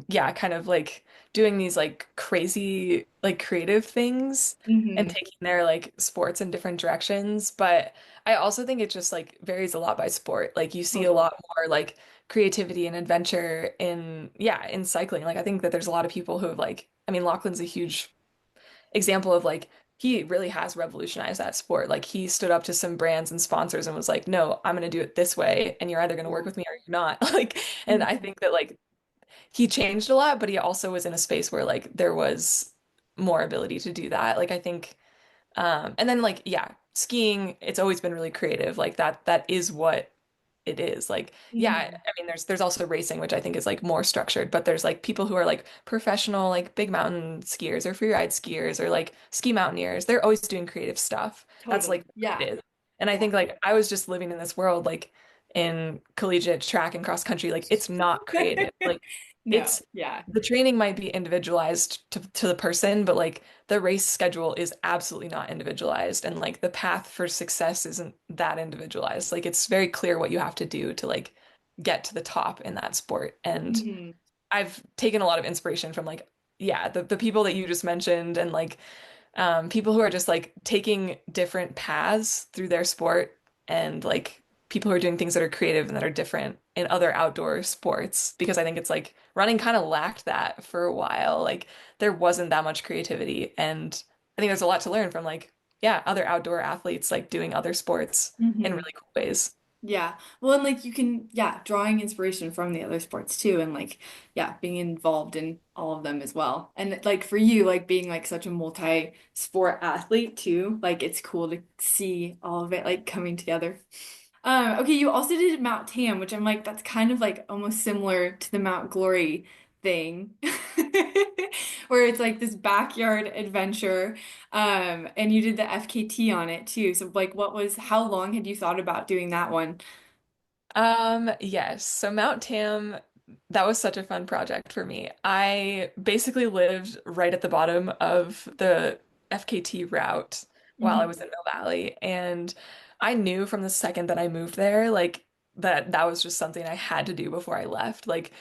yeah, kind of like doing these like crazy like creative things and Hmm. taking their like sports in different directions. But I also think it just like varies a lot by sport. Like you see a Totally. lot more like creativity and adventure in yeah, in cycling. Like I think that there's a lot of people who have like I mean Lachlan's a huge example of like he really has revolutionized that sport. Like he stood up to some brands and sponsors and was like, "No, I'm going to do it this way and you're either going to work Yeah. with me or you're not." Like and I Mhm. think that like he changed a lot, but he also was in a space where like there was more ability to do that. Like I think and then like yeah, skiing, it's always been really creative. Like that is what it is. Like yeah, Mhm. I mean there's also racing, which I think is like more structured, but there's like people who are like professional like big mountain skiers or freeride skiers or like ski mountaineers. They're always doing creative stuff. That's like Totally. what Yeah. it is. And I Yeah. think like I was just living in this world like in collegiate track and cross country, like it's not creative. Like No. it's Yeah. the training might be individualized to the person, but like the race schedule is absolutely not individualized. And like the path for success isn't that individualized. Like it's very clear what you have to do to like get to the top in that sport. And Hmm. I've taken a lot of inspiration from like, yeah, the people that you just mentioned and like people who are just like taking different paths through their sport and like people who are doing things that are creative and that are different in other outdoor sports because I think it's like running kind of lacked that for a while. Like there wasn't that much creativity and I think there's a lot to learn from like yeah, other outdoor athletes like doing other sports in Hmm. really cool ways. Yeah. Well, and like you can, yeah, drawing inspiration from the other sports too, and like, yeah, being involved in all of them as well. And like for you, like being like such a multi-sport athlete too, like it's cool to see all of it like coming together. Okay, you also did Mount Tam, which I'm like, that's kind of like almost similar to the Mount Glory thing, where it's like this backyard adventure. And you did the FKT on it too. So like, how long had you thought about doing that one? Yes. So Mount Tam, that was such a fun project for me. I basically lived right at the bottom of the FKT route while I Hmm. was in Mill Valley, and I knew from the second that I moved there, like that was just something I had to do before I left. Like,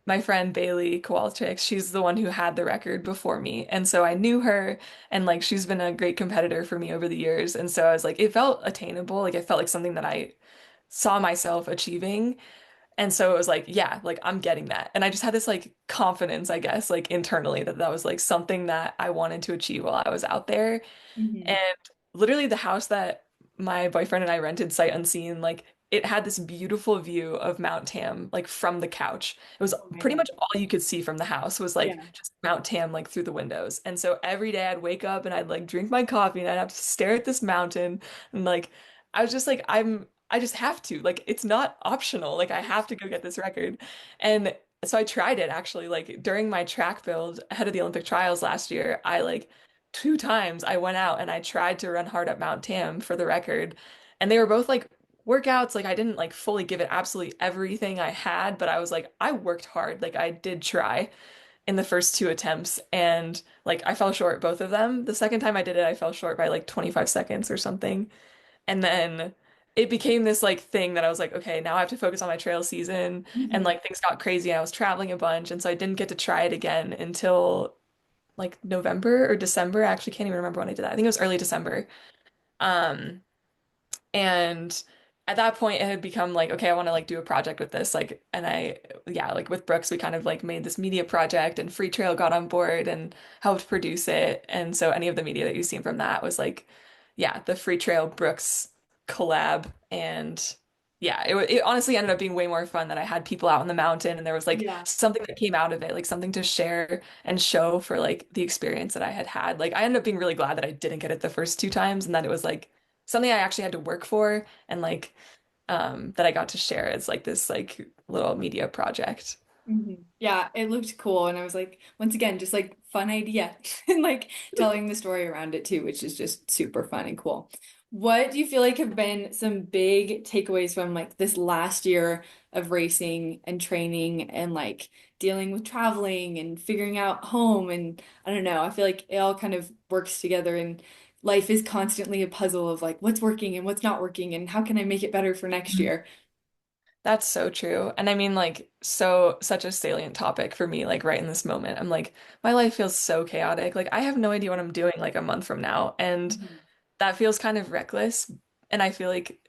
my friend Bailey Kowalczyk, she's the one who had the record before me, and so I knew her, and like she's been a great competitor for me over the years, and so I was like, it felt attainable, like it felt like something that I saw myself achieving. And so it was like, yeah, like I'm getting that. And I just had this like confidence, I guess, like internally that that was like something that I wanted to achieve while I was out there. Hmm. And literally the house that my boyfriend and I rented sight unseen, like it had this beautiful view of Mount Tam, like from the couch. It was Oh my pretty God. much all you could see from the house was like Yeah. just Mount Tam, like through the windows. And so every day I'd wake up and I'd like drink my coffee and I'd have to stare at this mountain. And like, I was just like, I just have to. Like, it's not optional. Like, I have to go get this record. And so I tried it actually, like during my track build ahead of the Olympic trials last year, I like 2 times I went out and I tried to run hard at Mount Tam for the record. And they were both like workouts. Like I didn't like fully give it absolutely everything I had, but I was like, I worked hard. Like I did try in the first 2 attempts and like I fell short both of them. The second time I did it, I fell short by like 25 seconds or something. And then it became this like thing that I was like, okay, now I have to focus on my trail season. And Hmm. like things got crazy and I was traveling a bunch. And so I didn't get to try it again until like November or December. I actually can't even remember when I did that. I think it was early December. Um, and at that point it had become like, okay, I want to like do a project with this. Like, and yeah, like with Brooks, we kind of like made this media project and Free Trail got on board and helped produce it. And so any of the media that you've seen from that was like, yeah, the Free Trail Brooks collab. And yeah, it honestly ended up being way more fun that I had people out in the mountain and there was like Yeah. something that came out of it, like something to share and show for like the experience that I had had. Like I ended up being really glad that I didn't get it the first two times and that it was like something I actually had to work for and like that I got to share as like this like little media project. Yeah, it looked cool. And I was like, once again, just like fun idea and like telling the story around it too, which is just super fun and cool. What do you feel like have been some big takeaways from like this last year of racing and training and like dealing with traveling and figuring out home? And I don't know, I feel like it all kind of works together and life is constantly a puzzle of like what's working and what's not working and how can I make it better for next year? That's so true. And I mean like such a salient topic for me like right in this moment. I'm like my life feels so chaotic. Like I have no idea what I'm doing like a month from now and that feels kind of reckless. And I feel like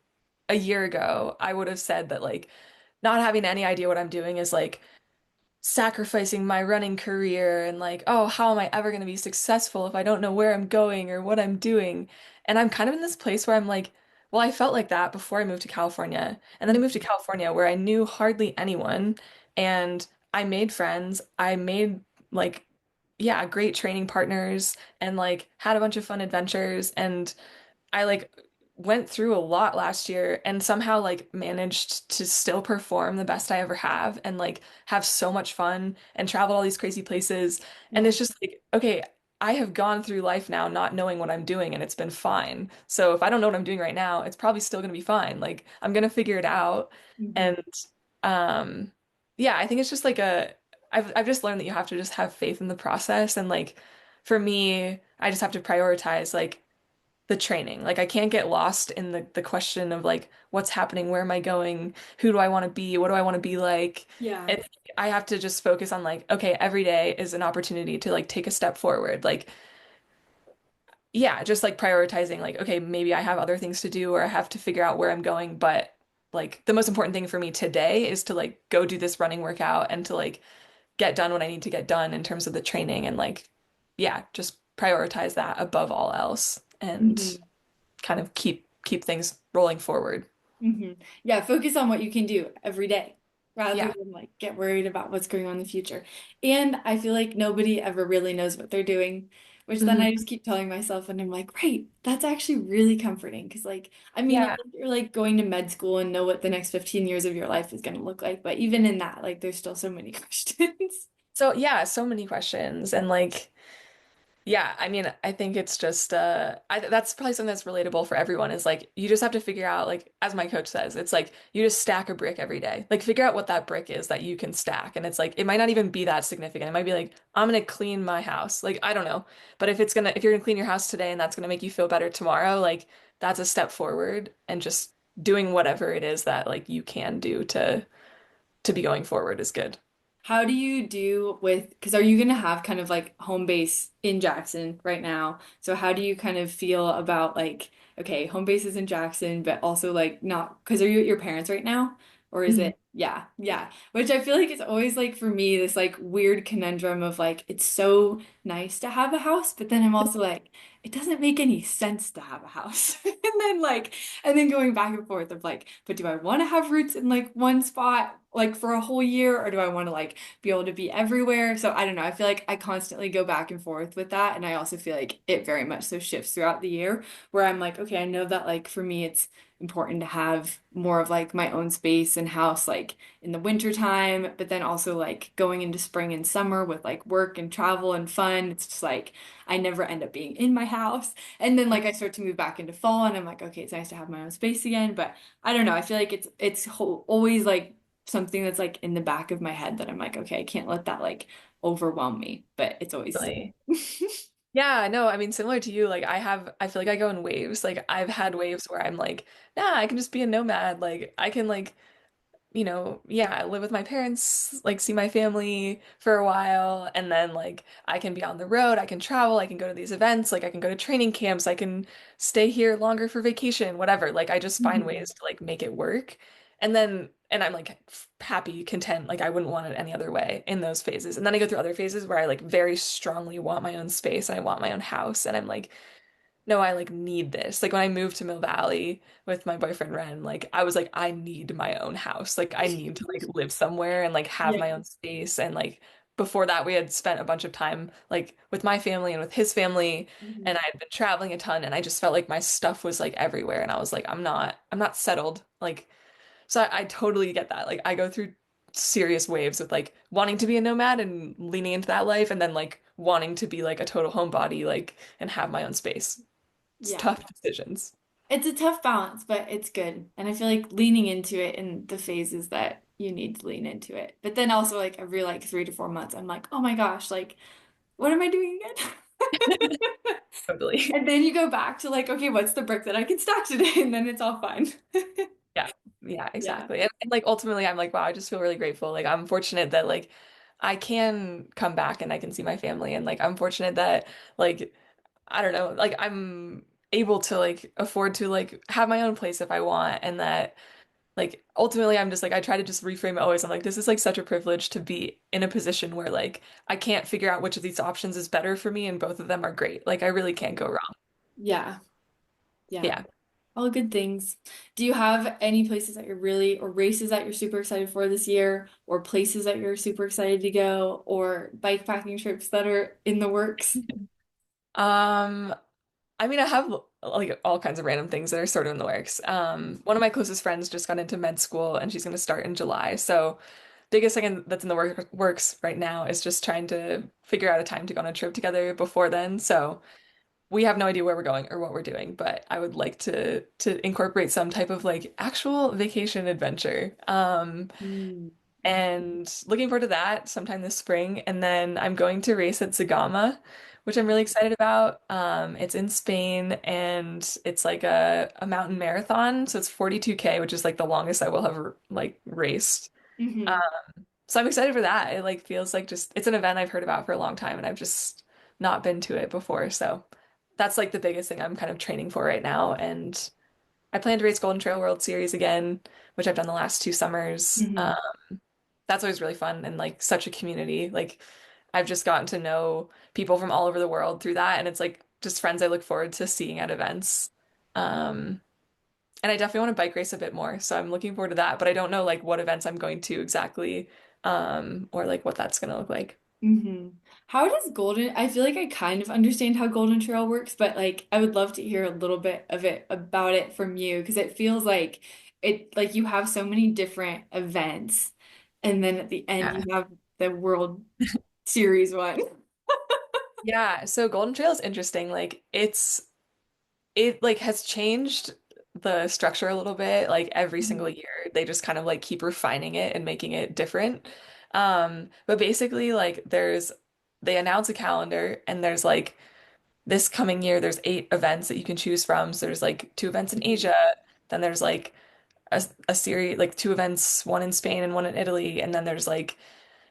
a year ago I would have said that like not having any idea what I'm doing is like sacrificing my running career and like, oh, how am I ever going to be successful if I don't know where I'm going or what I'm doing? And I'm kind of in this place where I'm like, well, I felt like that before I moved to California. And then I moved to California where I knew hardly anyone and I made friends. I made like, yeah, great training partners and like had a bunch of fun adventures and I like went through a lot last year and somehow like managed to still perform the best I ever have and like have so much fun and travel all these crazy places. And Yeah. it's just like, okay, I have gone through life now not knowing what I'm doing and it's been fine. So if I don't know what I'm doing right now, it's probably still going to be fine. Like I'm going to figure it out. Mhm. And um yeah, I think it's just like I've just learned that you have to just have faith in the process and like for me, I just have to prioritize like the training. Like I can't get lost in the question of like what's happening, where am I going, who do I want to be, what do I want to be like. Yeah. It's I have to just focus on like, okay, every day is an opportunity to like take a step forward. Like, yeah, just like prioritizing like, okay, maybe I have other things to do or I have to figure out where I'm going, but like the most important thing for me today is to like go do this running workout and to like get done what I need to get done in terms of the training and like, yeah, just prioritize that above all else and Mhm. kind of keep things rolling forward. Yeah, focus on what you can do every day rather Yeah. than like get worried about what's going on in the future. And I feel like nobody ever really knows what they're doing, which then Mhm. I just keep telling myself and I'm like, right, that's actually really comforting because like I mean, Yeah. unless you're like going to med school and know what the next 15 years of your life is going to look like, but even in that, like there's still so many questions. So yeah, so many questions and like yeah, I mean, I think it's just that's probably something that's relatable for everyone is like you just have to figure out like as my coach says, it's like you just stack a brick every day. Like figure out what that brick is that you can stack and it's like it might not even be that significant. It might be like I'm gonna clean my house. Like I don't know. But if you're gonna clean your house today and that's gonna make you feel better tomorrow, like that's a step forward and just doing whatever it is that like you can do to be going forward is good. How do you do with, because are you going to have kind of like home base in Jackson right now? So how do you kind of feel about like, okay, home base is in Jackson, but also like not, because are you at your parents right now? Or is Mhm. it, yeah, yeah. Which I feel like it's always like for me, this like weird conundrum of like, it's so nice to have a house, but then I'm also like, it doesn't make any sense to have a house. And then going back and forth of like, but do I want to have roots in like one spot like for a whole year, or do I want to like be able to be everywhere? So I don't know. I feel like I constantly go back and forth with that. And I also feel like it very much so shifts throughout the year where I'm like, okay, I know that like for me, it's important to have more of like my own space and house like in the winter time, but then also like going into spring and summer with like work and travel and fun. It's just like I never end up being in my house. And then like I start to move back into fall and I'm like, okay, it's nice to have my own space again. But I don't know. I feel like always like something that's like in the back of my head that I'm like, okay, I can't let that like overwhelm me, but it's always Really. Yeah, no, I mean similar to you, like I feel like I go in waves. Like I've had waves where I'm like, nah, I can just be a nomad. Like I can like yeah, live with my parents, like see my family for a while, and then like I can be on the road, I can travel, I can go to these events, like I can go to training camps, I can stay here longer for vacation, whatever. Like I just find Mhm. ways to like make it work. And I'm like happy, content, like I wouldn't want it any other way in those phases. And then I go through other phases where I like very strongly want my own space and I want my own house, and I'm like no, I like need this. Like when I moved to Mill Valley with my boyfriend Ren, like I was like, I need my own house. Like I need to like live somewhere and like have my own Yes. space. And like before that, we had spent a bunch of time like with my family and with his family, Mhm. and I had been traveling a ton, and I just felt like my stuff was like everywhere. And I was like, I'm not settled. Like, so I totally get that. Like I go through serious waves with like wanting to be a nomad and leaning into that life, and then like wanting to be like a total homebody, like and have my own space. It's Yeah. tough decisions. It's a tough balance, but it's good. And I feel like leaning into it in the phases that you need to lean into it. But then also like every like 3 to 4 months, I'm like, oh my gosh, like what am I doing again? Totally. And then you go back to like, okay, what's the brick that I can stack today? And then it's all fine. Yeah. Yeah, Yeah. exactly. And like ultimately I'm like, wow, I just feel really grateful. Like I'm fortunate that like I can come back and I can see my family, and like I'm fortunate that like I don't know, like I'm able to like afford to like have my own place if I want, and that like ultimately I'm just like I try to just reframe it always. I'm like this is like such a privilege to be in a position where like I can't figure out which of these options is better for me, and both of them are great. Like I really can't go wrong. Yeah. Yeah. Yeah. All good things. Do you have any places that you're really, or races that you're super excited for this year, or places that you're super excited to go, or bike packing trips that are in the works? Um I mean, I have like all kinds of random things that are sort of in the works. One of my closest friends just got into med school and she's going to start in July. So, biggest thing that's in the works right now is just trying to figure out a time to go on a trip together before then. So, we have no idea where we're going or what we're doing, but I would like to incorporate some type of like actual vacation adventure. Mm. And looking forward to that sometime this spring. And then I'm going to race at Zagama, which I'm really excited about. It's in Spain and it's like a mountain marathon. So it's 42K, which is like the longest I will have like raced. Um, Hmm. so I'm excited for that. It like feels like just it's an event I've heard about for a long time and I've just not been to it before. So that's like the biggest thing I'm kind of training for right now. And I plan to race Golden Trail World Series again, which I've done the last 2 summers. Hmm. That's always really fun and like such a community. Like I've just gotten to know people from all over the world through that, and it's like just friends I look forward to seeing at events. Um, and I definitely want to bike race a bit more, so I'm looking forward to that, but I don't know like what events I'm going to exactly, or like what that's gonna look like. Hmm. How does Golden, I feel like I kind of understand how Golden Trail works, but like I would love to hear a little bit of it about it from you because it feels like like you have so many different events and then at the end you Yeah. have the World Series one. Yeah, so Golden Trail is interesting. Like it like has changed the structure a little bit like every single Mhm. year. They just kind of like keep refining it and making it different. But basically like they announce a calendar and there's like this coming year there's 8 events that you can choose from. So there's like 2 events in Mhm. Asia, then there's like a series like 2 events, one in Spain and one in Italy, and then there's like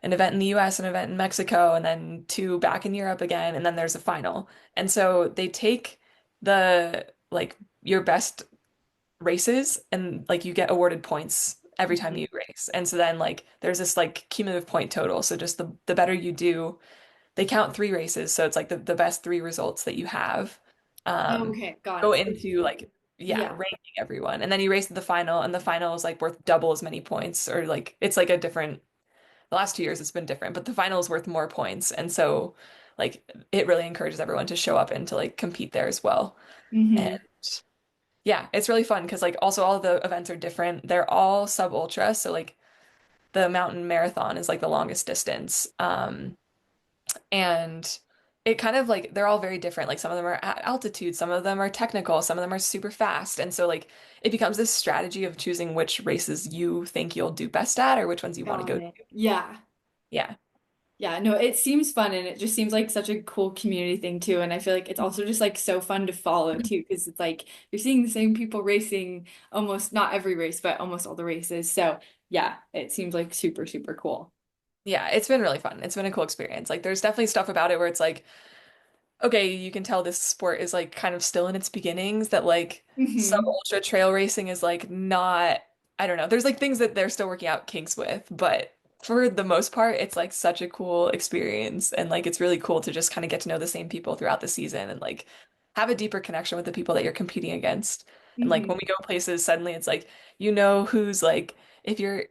an event in the US, an event in Mexico, and then 2 back in Europe again, and then there's a final. And so they take the like your best races and like you get awarded points every time Mhm. you race. And so then like there's this like cumulative point total. So just the better you do, they count 3 races, so it's like the best 3 results that you have. Um, Okay, got go it. into like yeah, Yeah. ranking everyone. And then you race to the final, and the final is like worth double as many points, or like it's like a different the last 2 years it's been different, but the final is worth more points. And so like it really encourages everyone to show up and to like compete there as well. And Hmm. yeah, it's really fun because like also all the events are different. They're all sub ultra. So like the mountain marathon is like the longest distance. And it kind of like they're all very different. Like some of them are at altitude, some of them are technical, some of them are super fast. And so like it becomes this strategy of choosing which races you think you'll do best at or which ones you want to Got go it. to. Yeah. Yeah. Yeah, no, it seems fun and it just seems like such a cool community thing too. And I feel like it's also just like so fun to follow too, because it's like you're seeing the same people racing almost not every race, but almost all the races. So yeah, it seems like super, super cool. Yeah, it's been really fun. It's been a cool experience. Like there's definitely stuff about it where it's like, okay, you can tell this sport is like kind of still in its beginnings, that like some Hmm. ultra trail racing is like not, I don't know. There's like things that they're still working out kinks with, but for the most part, it's like such a cool experience, and like it's really cool to just kind of get to know the same people throughout the season and like have a deeper connection with the people that you're competing against. And like when Hmm. we go places, suddenly it's like you know who's like if you're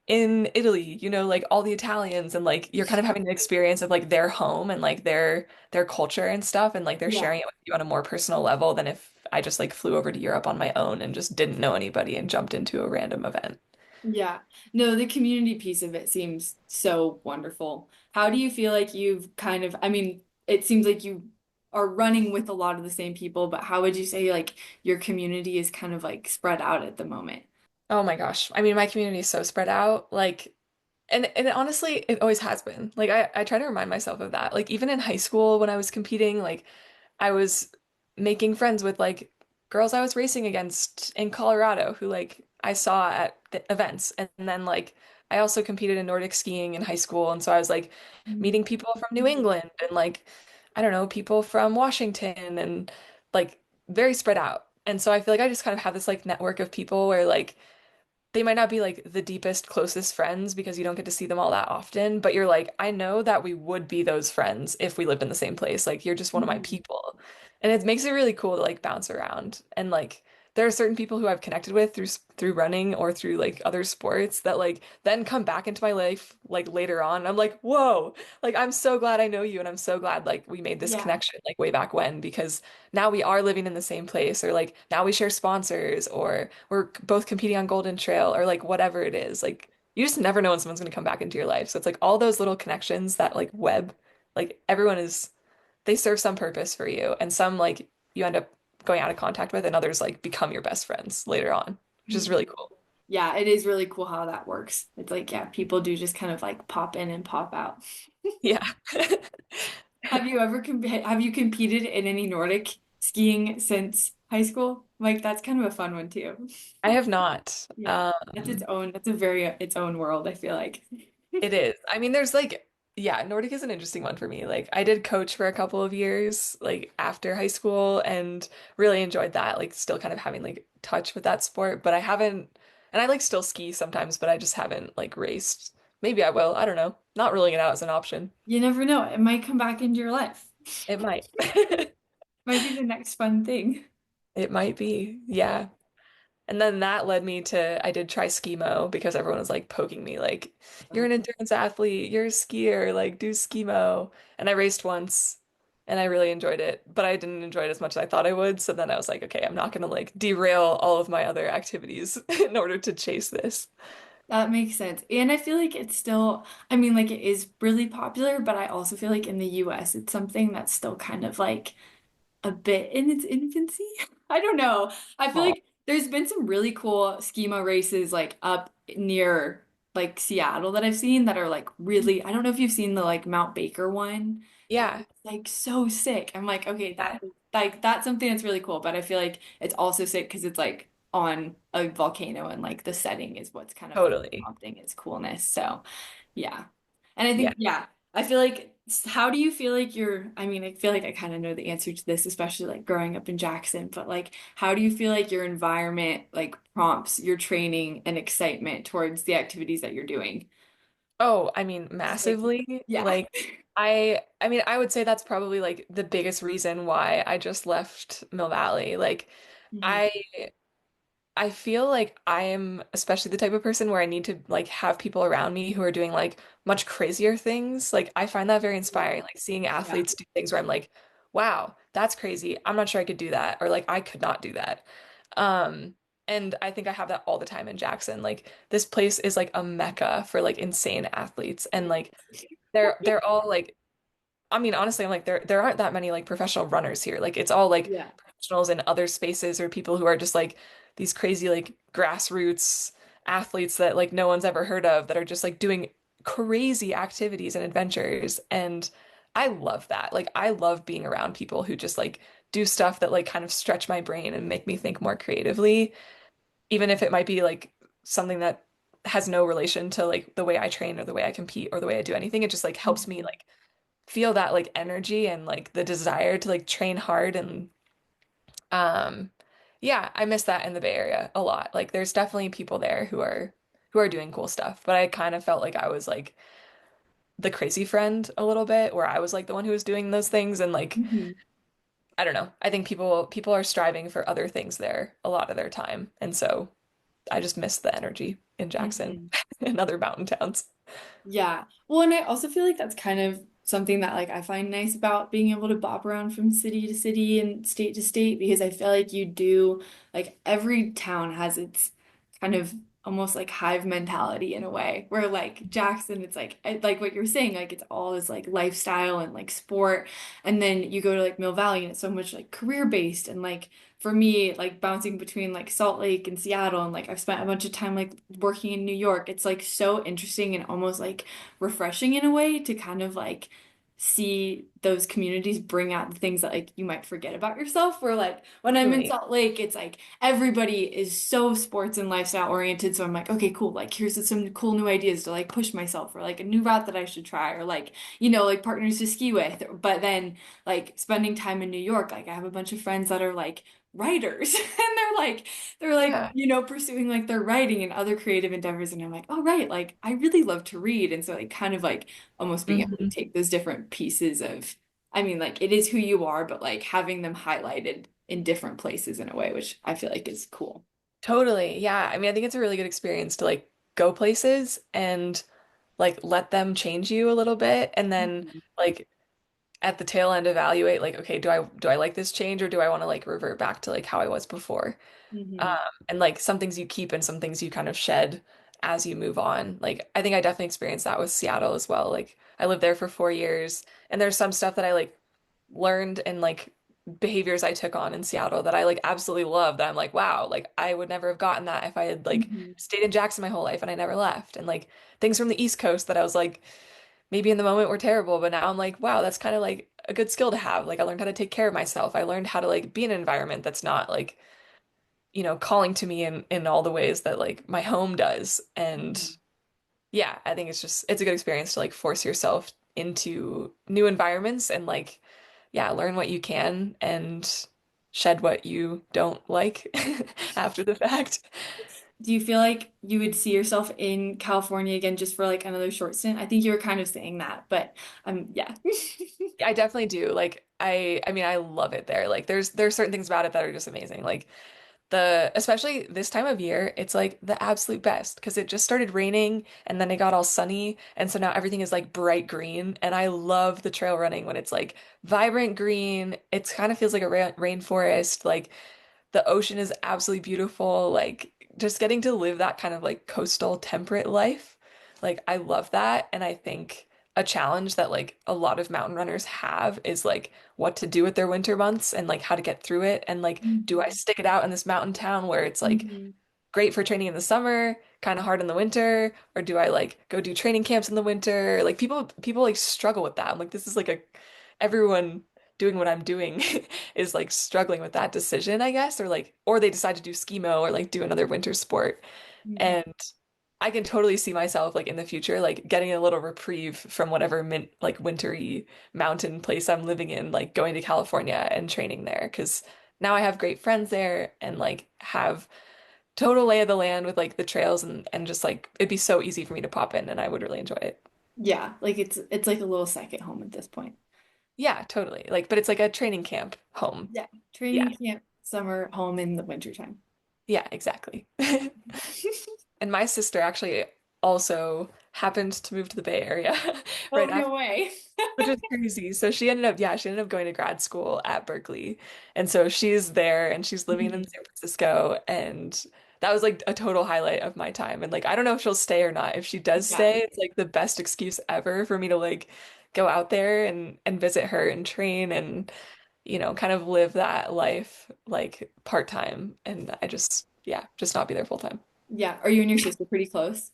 in Italy, you know like all the Italians, and like you're kind of having an experience of like their home and like their culture and stuff, and like they're Yeah. sharing it with you on a more personal level than if I just like flew over to Europe on my own and just didn't know anybody and jumped into a random event. Yeah. No, the community piece of it seems so wonderful. How do you feel like you've kind of, I mean, it seems like you are running with a lot of the same people, but how would you say like your community is kind of like spread out at the moment? Oh my gosh. I mean, my community is so spread out. Like, and honestly, it always has been. Like I try to remind myself of that. Like even in high school when I was competing, like I was making friends with like girls I was racing against in Colorado who like I saw at the events. And then like I also competed in Nordic skiing in high school. And so I was like meeting people from New England and like I don't know, people from Washington and like very spread out. And so I feel like I just kind of have this like network of people where like they might not be like the deepest, closest friends because you don't get to see them all that often, but you're like, I know that we would be those friends if we lived in the same place. Like, you're just one of my Mhm. people. And it makes it really cool to like bounce around. And like, there are certain people who I've connected with through running or through like other sports that like then come back into my life like later on. I'm like, whoa, like I'm so glad I know you, and I'm so glad like we made this Yeah. connection like way back when, because now we are living in the same place, or like now we share sponsors, or we're both competing on Golden Trail, or like whatever it is. Like you just never know when someone's going to come back into your life. So it's like all those little connections that like web, like everyone is, they serve some purpose for you, and some like you end up going out of contact with, and others like become your best friends later on, which is really Mhm. cool. Yeah, it is really cool how that works. It's like, yeah, people do just kind of like pop in and pop out. Yeah. Have you competed in any Nordic skiing since high school? Like that's kind of a fun one too. I have not. Yeah. That's a very its own world, I feel like. It is. I mean, there's like, yeah, Nordic is an interesting one for me. Like, I did coach for a couple of years, like after high school, and really enjoyed that. Like, still kind of having like touch with that sport, but I haven't, and I like still ski sometimes, but I just haven't like raced. Maybe I will. I don't know. Not ruling it out as an option. You never know. It might come back into your life. It might. Might be the next fun thing. It might be. Yeah. And then that led me to, I did try skimo because everyone was like poking me, like, you're an endurance athlete, you're a skier, like, do skimo. And I raced once and I really enjoyed it, but I didn't enjoy it as much as I thought I would. So then I was like, okay, I'm not gonna like derail all of my other activities in order to chase this. That makes sense. And I feel like it's still, I mean, like it is really popular, but I also feel like in the US, it's something that's still kind of like a bit in its infancy. I don't know. I feel Oh, like there's been some really cool schema races like up near like Seattle that I've seen that are like really, I don't know if you've seen the like Mount Baker one. That yeah. is like so sick. I'm like, okay, Yeah, that's something that's really cool, but I feel like it's also sick because it's like on a volcano and like the setting is what's kind of like totally. prompting its coolness. So yeah. And I Yeah. think, yeah, I feel like, how do you feel like I mean, I feel like I kind of know the answer to this, especially like growing up in Jackson, but like, how do you feel like your environment like prompts your training and excitement towards the activities that you're doing? Oh, I mean, Just like, massively. yeah. Like, I mean, I would say that's probably like the biggest reason why I just left Mill Valley. Like, Mhm. I I feel like I'm especially the type of person where I need to like have people around me who are doing like much crazier things. Like I find that very inspiring, like seeing Yeah. athletes do things where I'm like, wow, that's crazy. I'm not sure I could do that, or like I could not do that. Um, and I think I have that all the time in Jackson. Like this place is like a mecca for like insane athletes, and like they're all like, I mean, honestly, I'm like there aren't that many like professional runners here. Like it's all like Yeah. professionals in other spaces, or people who are just like these crazy like grassroots athletes that like no one's ever heard of, that are just like doing crazy activities and adventures. And I love that. Like I love being around people who just like do stuff that like kind of stretch my brain and make me think more creatively, even if it might be like something that has no relation to like the way I train or the way I compete or the way I do anything. It just like helps me like feel that like energy and like the desire to like train hard and um yeah, I miss that in the Bay Area a lot. Like there's definitely people there who are doing cool stuff, but I kind of felt like I was like the crazy friend a little bit where I was like the one who was doing those things and like Mhm. I don't know. I think people are striving for other things there a lot of their time. And so I just miss the energy in Jackson Mhm. and other mountain towns. Yeah. Well, and I also feel like that's kind of something that like I find nice about being able to bop around from city to city and state to state because I feel like you do like every town has its kind of almost like hive mentality in a way where like Jackson it's like what you're saying like it's all this like lifestyle and like sport and then you go to like Mill Valley and it's so much like career based and like for me, like bouncing between like Salt Lake and Seattle, and like I've spent a bunch of time like working in New York, it's like so interesting and almost like refreshing in a way to kind of like see those communities bring out the things that like you might forget about yourself. Where like when I'm in Really? Salt Lake, it's like everybody is so sports and lifestyle oriented. So I'm like, okay, cool. Like here's some cool new ideas to like push myself or like a new route that I should try or like, like partners to ski with. But then like spending time in New York, like I have a bunch of friends that are like writers and they're like Yeah. pursuing like their writing and other creative endeavors and I'm like oh right like I really love to read and so like kind of like almost being able to Hmm. take those different pieces of I mean like it is who you are but like having them highlighted in different places in a way which I feel like is cool. Totally. Yeah. I mean, I think it's a really good experience to like go places and like let them change you a little bit and then Mhm. like at the tail end evaluate like, okay, do I like this change or do I want to like revert back to like how I was before? Um, Mhm. and like some things you keep and some things you kind of shed as you move on. Like I think I definitely experienced that with Seattle as well. Like I lived there for 4 years and there's some stuff that I like learned and like behaviors I took on in Seattle that I like absolutely love that I'm like, wow, like I would never have gotten that if I had like Mhm. stayed in Jackson my whole life and I never left. And like things from the East Coast that I was like, maybe in the moment were terrible, but now I'm like, wow, that's kind of like a good skill to have. Like I learned how to take care of myself. I learned how to like be in an environment that's not like calling to me in all the ways that like my home does. And Mhm. yeah, I think it's a good experience to like force yourself into new environments and like yeah, learn what you can and shed what you don't like after the fact. Do you feel like you would see yourself in California again just for like another short stint? I think you were kind of saying that, but yeah. I definitely do. Like I mean I love it there. Like there's certain things about it that are just amazing. Like the especially this time of year, it's like the absolute best because it just started raining and then it got all sunny and so now everything is like bright green and I love the trail running when it's like vibrant green. It kind of feels like a rainforest. Like the ocean is absolutely beautiful. Like just getting to live that kind of like coastal temperate life. Like I love that. And I think a challenge that like a lot of mountain runners have is like what to do with their winter months and like how to get through it. And like, do I Mhm. stick it out in this mountain town where it's like Mhm. great for training in the summer, kind of hard in the winter, or do I like go do training camps in the winter? Like people like struggle with that. I'm like, this is like a everyone doing what I'm doing is like struggling with that decision, I guess, or like or they decide to do skimo or like do another winter sport. Mhm. And I can totally see myself like in the future like getting a little reprieve from whatever like wintry mountain place I'm living in, like going to California and training there because now I have great friends there and like have total lay of the land with like the trails and just like it'd be so easy for me to pop in and I would really enjoy it. Yeah, like it's like a little second home at this point. Yeah, totally. Like, but it's like a training camp home. Yeah. Yeah. Training camp, summer, home in the wintertime. Yeah, exactly. And my sister actually also happened to move to the Bay Area Oh, right no after, way. which is crazy. So she ended up going to grad school at Berkeley. And so she's there and she's living in Mhm. San Francisco and that was like a total highlight of my time. And like I don't know if she'll stay or not. If she does Yeah. stay, it's like the best excuse ever for me to like go out there and visit her and train and kind of live that life like part-time and I just yeah, just not be there full time. Yeah. Are you and your sister pretty close?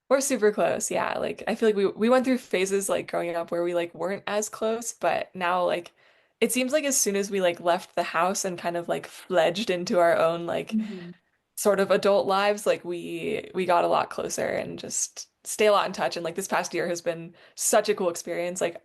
We're super close. Yeah, like I feel like we went through phases like growing up where we like weren't as close, but now like it seems like as soon as we like left the house and kind of like fledged into our own like Mhm. sort of adult lives, like we got a lot closer and just stay a lot in touch. And like this past year has been such a cool experience. Like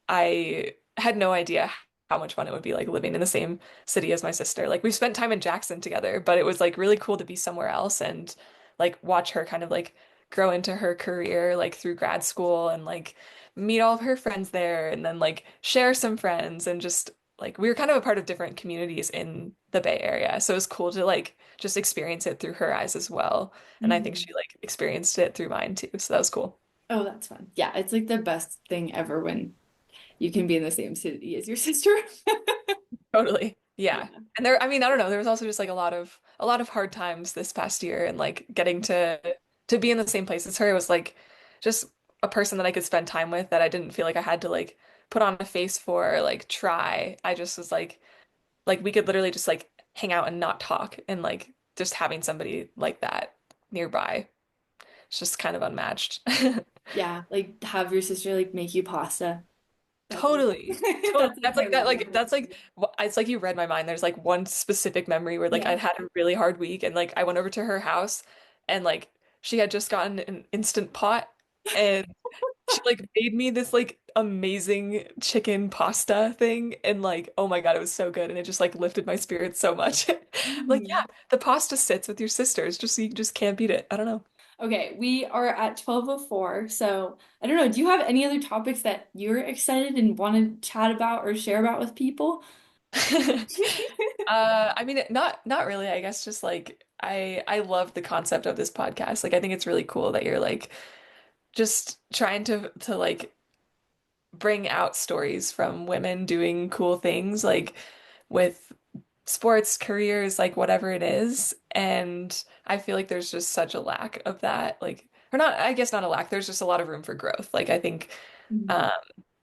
I had no idea how much fun it would be like living in the same city as my sister. Like we've spent time in Jackson together, but it was like really cool to be somewhere else and like watch her kind of like grow into her career like through grad school and like meet all of her friends there and then like share some friends and just like we were kind of a part of different communities in the Bay Area. So it was cool to like just experience it through her eyes as well. And I think Mhm. she like experienced it through mine too. So that was cool. Oh, that's fun. Yeah, it's like the best thing ever when you can be in the same city as your sister. Totally. Yeah. Yeah. And there, I mean, I don't know, there was also just like a lot of hard times this past year and like getting to be in the same place as her was like just a person that I could spend time with that I didn't feel like I had to like put on a face for or like try. I just was like we could literally just like hang out and not talk and like just having somebody like that nearby. It's just kind of unmatched. Yeah, like have your sister like make you pasta. That's like Totally. Totally. that's like That's my like that love like language. that's like it's like you read my mind. There's like one specific memory where like Yeah. I'd had a really hard week and like I went over to her house and like she had just gotten an instant pot and she like made me this like amazing chicken pasta thing and like oh my God, it was so good and it just like lifted my spirits so much. Like yeah, Mhm. the pasta sits with your sisters. Just you just can't beat it. I don't know. Okay, we are at 12:04. So, I don't know, do you have any other topics that you're excited and want to chat about or share about with people? I mean, not really. I guess just like I love the concept of this podcast. Like I think it's really cool that you're like just trying to like bring out stories from women doing cool things like with sports, careers, like whatever it is. And I feel like there's just such a lack of that. Like or not, I guess not a lack. There's just a lot of room for growth. Like I think Mhm. um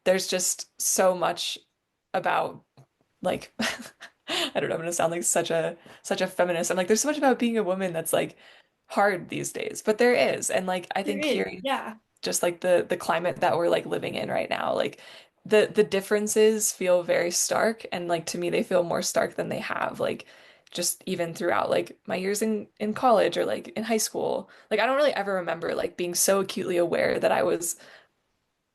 there's just so much about like I don't know, I'm gonna sound like such a feminist. I'm like, there's so much about being a woman that's like hard these days, but there is. And like I There think is, hearing yeah. just like the climate that we're like living in right now, like the differences feel very stark and like to me they feel more stark than they have like just even throughout like my years in college or like in high school. Like I don't really ever remember like being so acutely aware that I was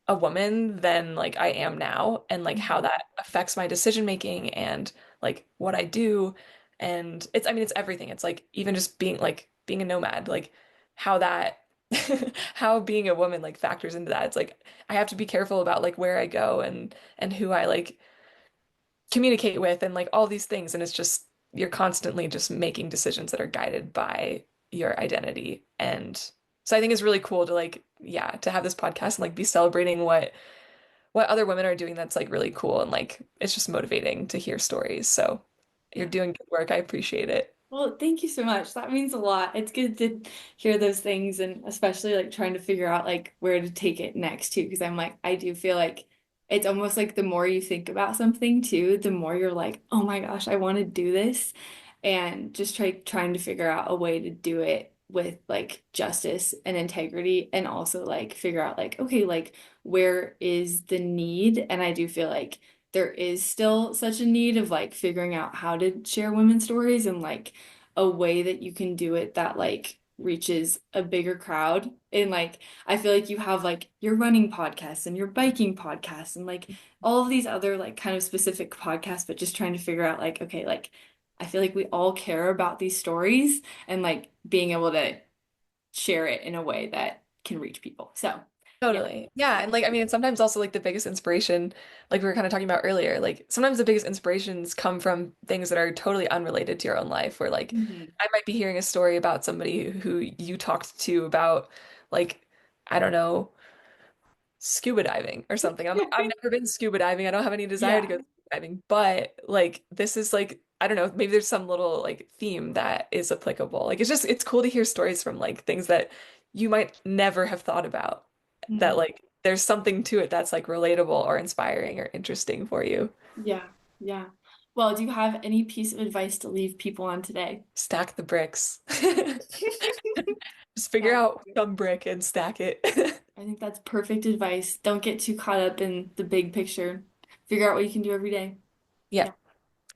a woman than like I am now and like how Mhm. that affects my decision making and like what I do and it's I mean it's everything. It's like even just being a nomad, like how that how being a woman like factors into that. It's like I have to be careful about like where I go and who I like communicate with and like all these things and it's just you're constantly just making decisions that are guided by your identity and so I think it's really cool to like yeah to have this podcast and like be celebrating what other women are doing that's like really cool and like it's just motivating to hear stories so you're Yeah. doing good work. I appreciate it. Well, thank you so much. That means a lot. It's good to hear those things and especially like trying to figure out like where to take it next too. Because I'm like, I do feel like it's almost like the more you think about something too, the more you're like, oh my gosh, I want to do this. And just trying to figure out a way to do it with like justice and integrity and also like figure out like, okay, like where is the need? And I do feel like there is still such a need of like figuring out how to share women's stories and like a way that you can do it that like reaches a bigger crowd. And like I feel like you have like your running podcasts and your biking podcasts and like all of these other like kind of specific podcasts, but just trying to figure out like, okay, like I feel like we all care about these stories and like being able to share it in a way that can reach people. So yeah. Totally. Yeah. And like, I mean, sometimes also like the biggest inspiration, like we were kind of talking about earlier, like sometimes the biggest inspirations come from things that are totally unrelated to your own life, where like Mhm. I might be hearing a story about somebody who you talked to about, like, I don't know, scuba diving or something. I'm like, I've never been scuba diving. I don't have any desire to Yeah. go scuba diving, but like, this is like, I don't know, maybe there's some little like theme that is applicable. Like, it's cool to hear stories from like things that you might never have thought about that Mhm. like there's something to it that's like relatable or inspiring or interesting for you. Yeah, yeah. Well, do you have any piece of advice to leave people on today? Stack the bricks. Just figure That- out some brick and stack it. I think that's perfect advice. Don't get too caught up in the big picture. Figure out what you can do every day. Yeah, Yeah, great.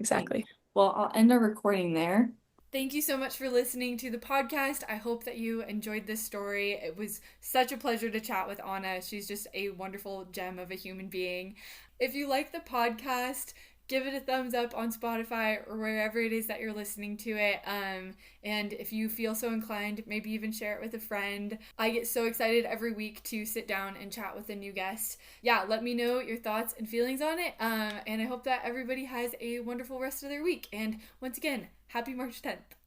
exactly. Well, I'll end our recording there. Thank you so much for listening to the podcast. I hope that you enjoyed this story. It was such a pleasure to chat with Anna. She's just a wonderful gem of a human being. If you like the podcast, give it a thumbs up on Spotify or wherever it is that you're listening to it. And if you feel so inclined, maybe even share it with a friend. I get so excited every week to sit down and chat with a new guest. Yeah, let me know your thoughts and feelings on it. And I hope that everybody has a wonderful rest of their week. And once again, happy March 10th.